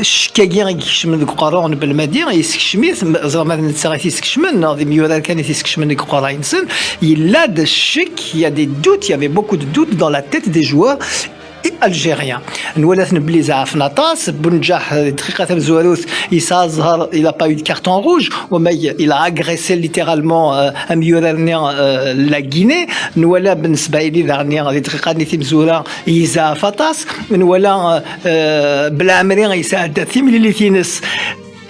S1: شكاكي يكشمن قارون بالمدينه يسكشميت زعما نتسغي يسكشمن ناضي ميورال كان يسكشمن قراينسن يلا د الشك il y a des doutes il y avait beaucoup de doutes dans la tête des joueurs algérien. نولات نبلي زعف نطاس بنجاح دقيقة مزواروث يسازهر il a pas eu de carton rouge وما il a agressé littéralement la Guinée. نولا بالنسبة لي دغني دقيقة نيتي مزورة يزعف طاس نولا بالعمري يساعد ثملي اللي تينس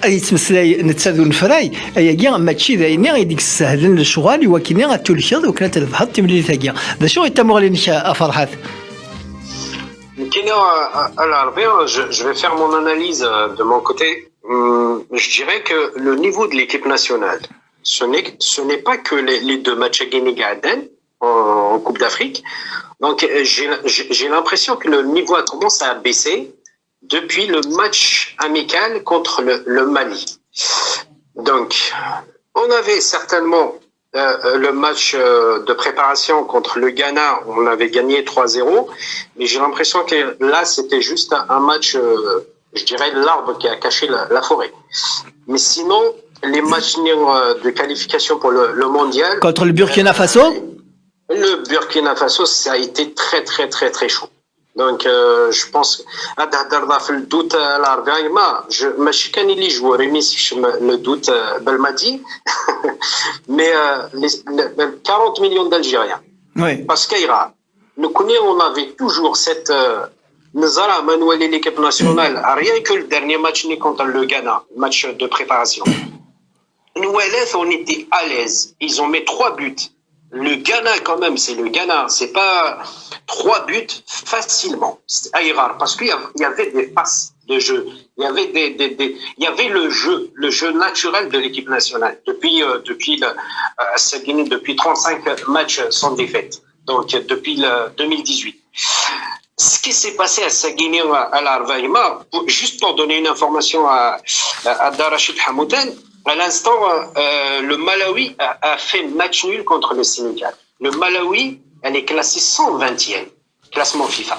S1: يتمسلاي نتسادو نفراي ايا ماشي دايني غيديك السهل الشغال ولكن غتولكيض وكانت تبحث تملي ثاكيا ذا شنو يتمغلي فرحات.
S4: Je vais faire mon analyse de mon côté. Je dirais que le niveau de l'équipe nationale, ce n'est pas que les 2 matchs à Guinée-Garden en Coupe d'Afrique. Donc j'ai l'impression que le niveau a commencé à baisser depuis le match amical contre le Mali. Donc, on avait certainement le match de préparation contre le Ghana, on avait gagné 3-0, mais j'ai l'impression que là, c'était juste un match, je dirais, l'arbre qui a caché la forêt. Mais sinon, les matchs de qualification pour le mondial...
S1: Contre le Burkina Faso?
S4: Le Burkina Faso, ça a été très, très, très, très chaud. Donc, je pense في الدوت الاربعاء ماشي كان اللي جوار يميسش le doute Belmadi mais 40 millions d'Algériens.
S1: Oui.
S4: Parce qu'Ira, nous connaissons, on avait toujours cette Nazara Manuel et l'équipe nationale, rien que le dernier match contre le Ghana, match de préparation. Nous, on était à l'aise. Ils ont mis 3 buts. Le Ghana, quand même, c'est le Ghana. C'est pas 3 buts facilement. C'est rare parce qu'il y avait des passes de jeu. Il y avait il y avait le jeu naturel de l'équipe nationale depuis 35 matchs sans défaite. Donc, depuis 2018. Ce qui s'est passé à Saguenay à l'Arvaïma, juste pour donner une information à Darachid Hamoudan, à l'instant, le Malawi a fait match nul contre le Sénégal. Le Malawi, elle est classée 120e, classement FIFA.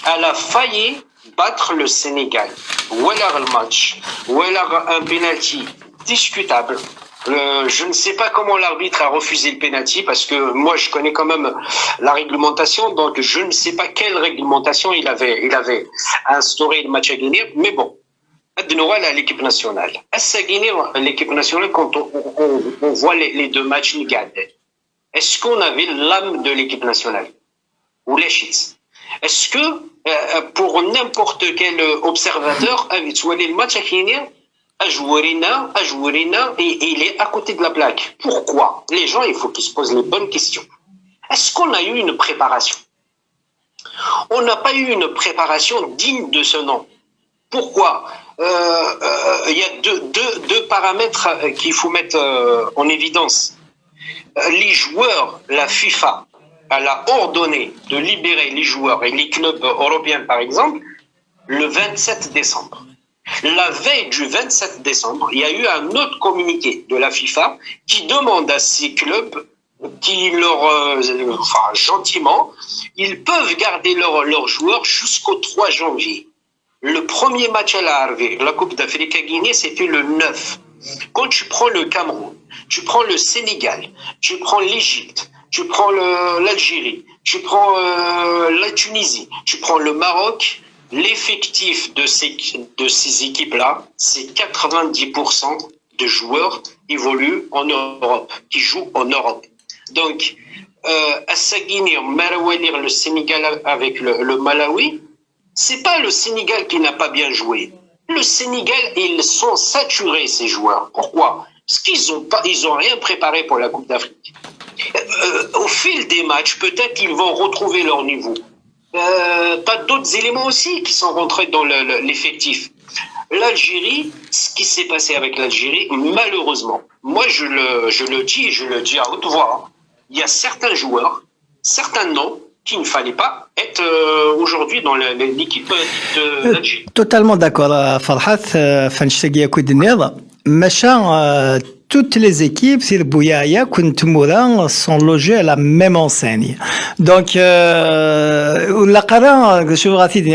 S4: Elle a failli battre le Sénégal. Voilà le match, voilà un penalty discutable. Je ne sais pas comment l'arbitre a refusé le penalty parce que moi je connais quand même la réglementation, donc je ne sais pas quelle réglementation il avait instauré le match à Guinée, mais bon. À l'équipe nationale. À Guinée, l'équipe nationale, quand on voit les 2 matchs Nigad, est-ce qu'on avait l'âme de l'équipe nationale? Ou les chits? Est-ce que pour n'importe quel observateur, le match à Guinée, à Jouerina, et il est à côté de la plaque? Pourquoi? Les gens, il faut qu'ils se posent les bonnes questions. Est-ce qu'on a eu une préparation? On n'a pas eu une préparation digne de ce nom. Pourquoi? Il y a deux paramètres qu'il faut mettre en évidence. Les joueurs, la FIFA, elle a ordonné de libérer les joueurs et les clubs européens, par exemple, le 27 décembre. La veille du 27 décembre, il y a eu un autre communiqué de la FIFA qui demande à ces clubs qui gentiment, ils peuvent garder leurs joueurs jusqu'au 3 janvier. Le premier match à la Coupe d'Afrique à Guinée, c'était le 9. Quand tu prends le Cameroun, tu prends le Sénégal, tu prends l'Égypte, tu prends l'Algérie, tu prends la Tunisie, tu prends le Maroc, l'effectif de ces équipes-là, c'est 90% de joueurs évoluent en Europe, qui jouent en Europe. Donc, à Guinée, le Sénégal avec le Malawi, c'est pas le Sénégal qui n'a pas bien joué. Le Sénégal, ils sont saturés, ces joueurs. Pourquoi? Parce qu'ils ont rien préparé pour la Coupe d'Afrique. Au fil des matchs, peut-être qu'ils vont retrouver leur niveau. T'as d'autres éléments aussi qui sont rentrés dans l'effectif. L'Algérie, ce qui s'est passé avec l'Algérie, malheureusement, moi je le dis à haute voix, il y a certains joueurs, certains noms, qu'il ne fallait pas être aujourd'hui dans l'équipe de l'Algérie.
S1: Totalement d'accord, Farhat. Fanchtagia Koudnir. Machin, toutes les équipes, c'est le Bouyaya, Kuntumura, sont logées à la même enseigne. Donc, la Qara, je vous rappelle,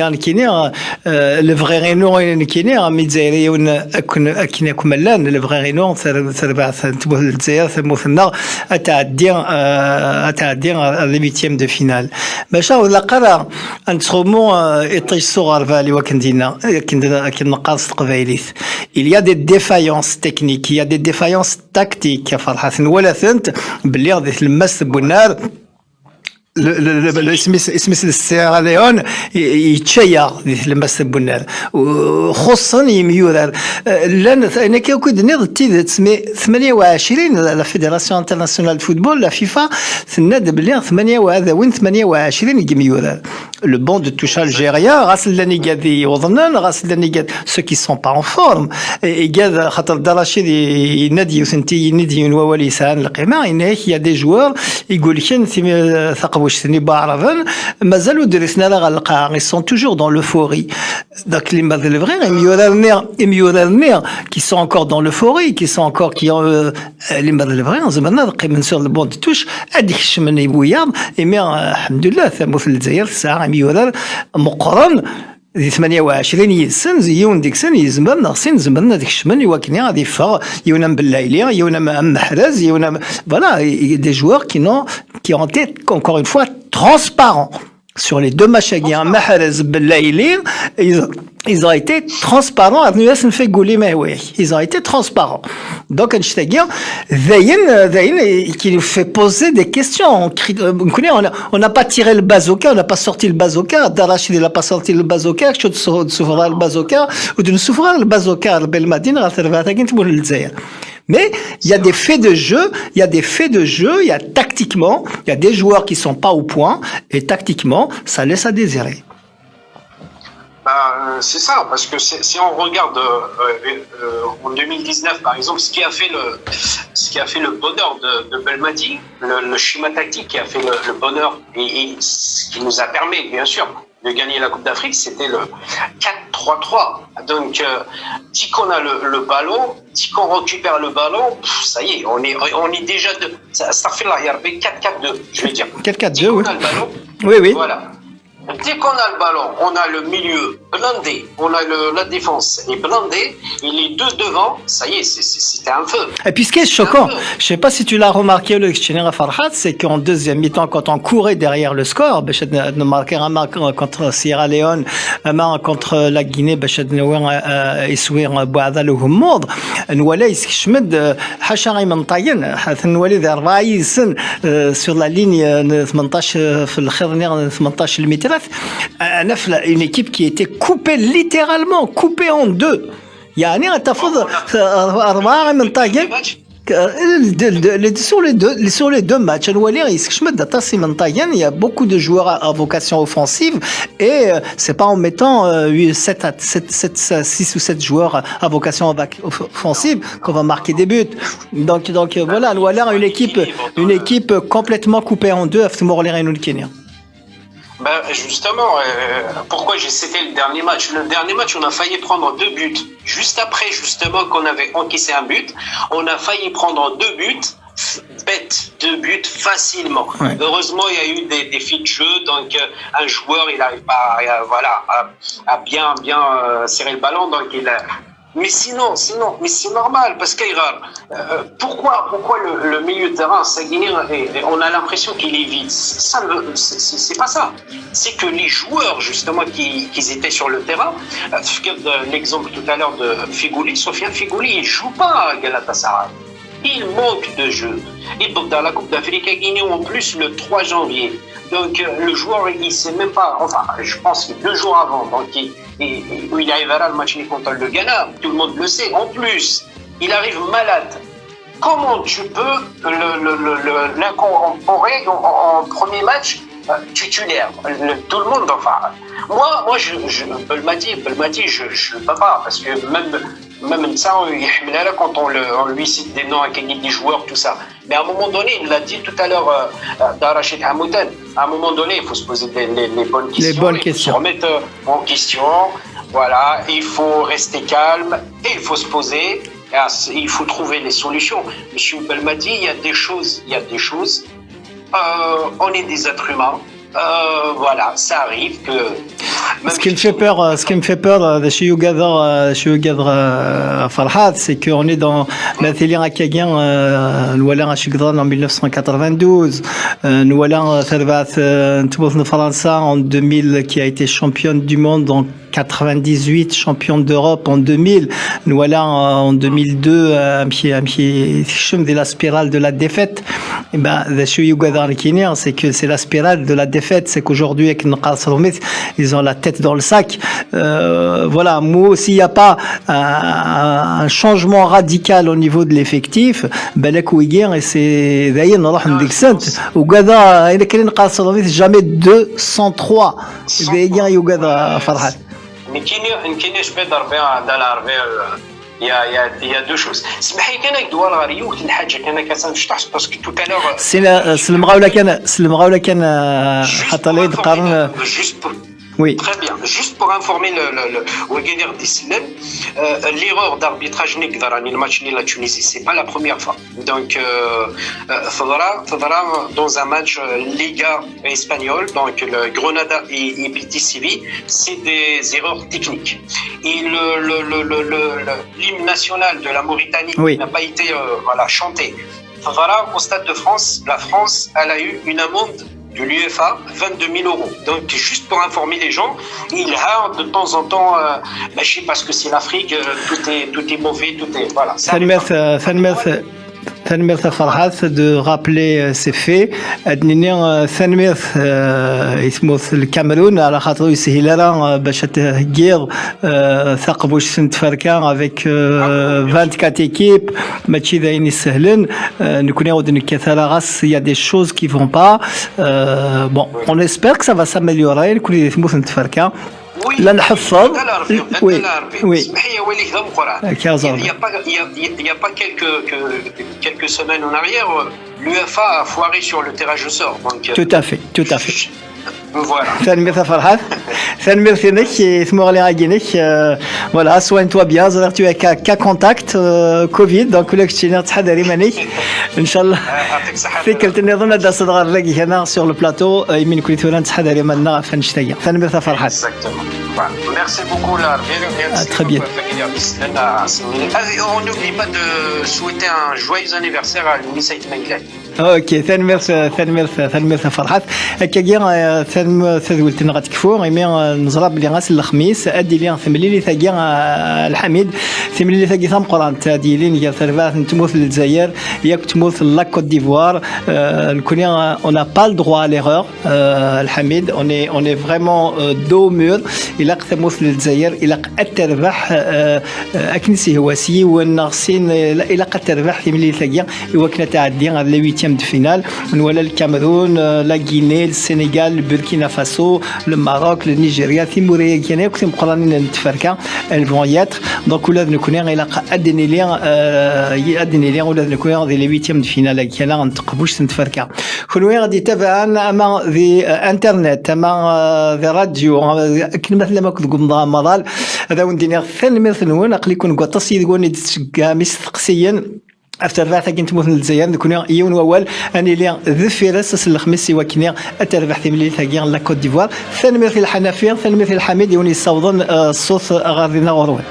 S1: le vrai réunion, le vrai réunion, à la 8e de finale. Machin, la Qara, un tromon, est صغار فالي وكندينا كنا نقاص قبايليت. Il y a des défaillances techniques, il y a des défaillances tactiques. فرحة ولا ثنت باللي غادي تلمس بنار اسم السيراليون يتشيا لمس بنار وخصوصا يميورر لان انا كنت نض تي 28 لا فيدراسيون انترناسيونال دو فوتبول لا فيفا تناد بلي 28 يميورر le banc de touche algérien غاس لاني قاد يوضنان غاس لاني قاد ceux qui sont pas en forme قاد خاطر دراشي ينادي وسنتي ينادي ووليسان القيمه هناك il y a des joueurs يقول لك ثقب واش ثاني بعرفن مازالوا درسنا لا غلقا ils sont toujours dans l'euphorie donc les vrais mieux qui sont encore dans l'euphorie qui sont encore qui ont les vrais زعما قيمن sur le banc de touche هذيك الشمن يبويا mais الحمد لله ثموث الجزائر ساعه ميورال مقرن دي 28 يسن زيون ديك سن يزمر ناقصين زمرنا ديك الشمن يواكني غادي يفا يونا بالليلي يونا محرز يونا فوالا دي joueurs qui ont été encore une fois transparents sur les deux matchs à Mahrez بالليلي ils ont été transparents ils ont été transparents donc qui nous fait poser des questions on n'a pas tiré le bazooka on n'a pas sorti le bazooka Darachid il n'a pas sorti le bazooka de s'ouvrir le bazooka ou de nous s'ouvrir le bazooka mais il y a des faits de jeu, il y a tactiquement, il y a des joueurs qui sont pas au point et tactiquement, ça laisse à désirer.
S4: C'est ça, parce que si on regarde en 2019 par exemple, ce qui a fait le bonheur de Belmadi, le schéma tactique qui a fait le bonheur et ce qui nous a permis bien sûr de gagner la Coupe d'Afrique, c'était le 4-3-3. Donc, dès qu'on a le ballon, dès qu'on récupère le ballon, ça y est, on est déjà ça fait là, il y a 4-4-2, je vais dire.
S1: 4-4-2, oui.
S4: On a le ballon,
S1: oui.
S4: Voilà. Dès qu'on a le ballon, on a le milieu blindé, on a la défense est blindée, et les deux devant, ça y est, c'était un feu.
S1: Et puis ce qui est choquant, je sais pas si tu l'as remarqué, le Kchenera Farhat, c'est qu'en deuxième mi-temps, quand on courait derrière le score, de marquer un marque contre Sierra Leone, un marque contre la Guinée, Isouir Bouada le Humoud, Nouala Iskishmed, Hachari Mantayen, Nouali Dervaïs, sur la ligne 18 في الخير 18 المتر. Une équipe qui était coupée littéralement coupée en deux يعني تفضل أربعة من طاقة sur les deux matchs il y a beaucoup de joueurs à vocation offensive et c'est pas en mettant 6 ou 7 joueurs à vocation offensive qu'on va marquer des buts donc voilà une équipe complètement coupée en deux
S4: justement, pourquoi c'était le dernier match? Le dernier match, on a failli prendre 2 buts. Juste après, justement, qu'on avait encaissé un but, on a failli prendre 2 buts, bêtes, 2 buts facilement. Ouais. Heureusement, il y a eu des faits de jeu, donc un joueur, il n'arrive pas à bien serrer le ballon, donc il a... Mais sinon, mais c'est normal, parce que pourquoi le milieu de terrain, on a l'impression qu'il est vide. Ça, c'est pas ça. C'est que les joueurs, justement, qui étaient sur le terrain, l'exemple tout à l'heure de Figouli, Sofiane Figouli, il joue pas à Galatasaray. Il manque de jeu. Et dans la Coupe d'Afrique à Guinée, en plus, le 3 janvier. Donc, le joueur, il sait même pas, enfin, je pense que 2 jours avant, donc il arrivera le match contre le Ghana, tout le monde le sait. En plus, il arrive malade. Comment tu peux l'incorporer en premier match titulaire? Tout le monde, enfin. Moi, Belmadi, je ne peux pas, parce que même ça, quand on lui cite des noms, des joueurs, tout ça. Mais à un moment donné, il l'a dit tout à l'heure, Darachid Hamouten, à un moment donné, il faut se poser les bonnes questions. Il faut se remettre en question. Voilà, il faut rester calme et il faut se poser. Il faut trouver les solutions. Monsieur Belmadi, il y a des choses. On est des êtres humains. Voilà, ça arrive que.
S1: Ce qui me fait peur de chez Yougadr Farhad, c'est qu'on est dans l'atelier Akagian, Nouala Rachigdran en 1992, Nouala Servat de France en 2000, qui a été championne du monde en 98, championne d'Europe en 2000, Nouala en 2002, un pied de la spirale de la défaite. Et ben, chez Yougadr c'est que c'est la spirale de la défaite, c'est qu'aujourd'hui, avec Nqas Romit, ils ont la tête dans le sac. Voilà, moi, s'il n'y a pas un changement radical au niveau de l'effectif, Balak Ouiguer, et c'est d'ailleurs, on a dit que c'est Ougada, il est jamais 203. D'ailleurs, Ougada Farhat.
S4: Mais qui n'est pas d'arber dans l'arber il y a deux choses. اسمح لي كان دوار غاري وقت الحاجه كان كنشطح باسكو تو تالور
S1: سلمغا ولا كان حط لي قرن Oui.
S4: Très bien. Juste pour informer le Guédir d'Islam, l'erreur d'arbitrage dans le match de la Tunisie, c'est pas la première fois. Donc, faudra dans un match Liga espagnol, donc le Grenada et PTCV, c'est des erreurs techniques. Et l'hymne national de la Mauritanie n'a pas été chanté. Voilà, au Stade de France, la France, elle a eu une amende de l'UEFA, 22 000 euros. Donc, juste pour informer les gens, il a de temps en temps, je sais parce que c'est l'Afrique, tout est mauvais, tout est... Voilà.
S1: ثنميرث فرحات de rappeler ces faits ادنيني ثنميرث اسموث الكاميرون على خاطر يسهل لنا باش تهجير ثقب واش نتفركا avec 24 équipes ماشي داين يسهلن نكون يعود نكثر غاس il y a des choses qui vont pas bon on espère que ça va s'améliorer نكون يثموث نتفركا لا نحفظ
S4: oui il y a pas quelques semaines en arrière l'UEFA a foiré sur le tirage au sort donc
S1: tout à fait
S4: voilà
S1: ثانمير فرحات ثانمير فينك يسمو غالي غاكينك فوالا soigne-toi bien زرت tu as cas contact covid donc ولا كنتي تحضري مانيك ان شاء الله فيك النظام هذا صدغ الراقي هنا sur le plateau يمين كل ثوره تحضري مالنا فنشتاق ثانمير فرحات
S4: merci beaucoup là
S1: très bien
S4: on n'oublie pas de souhaiter un joyeux anniversaire à Louis Saïd Menglay
S1: اوكي ثانمير فرحات هكا ثقولتنا غتكفو غيمي نزرا بلي غاس الخميس ادي لي ثملي لي ثاقي الحميد ثملي لي ثاقي ثم قران تادي لي نيا ثرفات نتموت للجزائر ياك تموت لا كوت ديفوار نكوني اون ا با الدروا ليغور الحميد اون فريمون دو مور الى تموت للجزائر الى تربح اكنسي هواسي والناقصين الى تربح ثملي ثاقي وكنا تعدي على de finale. Nous avons le Cameroun, la Guinée, le Sénégal, le Burkina Faso, le Maroc, le Nigeria, Timoré, Guinée, elles vont y être. Donc, nous connaissons les huitièmes de finale. Nous avons des internet, des radios, كلمة لما كنت قمنا مضال هذا وندير ثاني مثلا ونقلي كون قطسي يقولني مستقسيا افتر ذاك كنت مثل الجزائر نكون يوم اول اني لي ذفيرس الخميس وكني اتربح ثملي ثاقي لا كوت ديفوار ثاني مثل الحنفيه ثاني مثل الحميد يوني صوضن الصوت غادينا غروان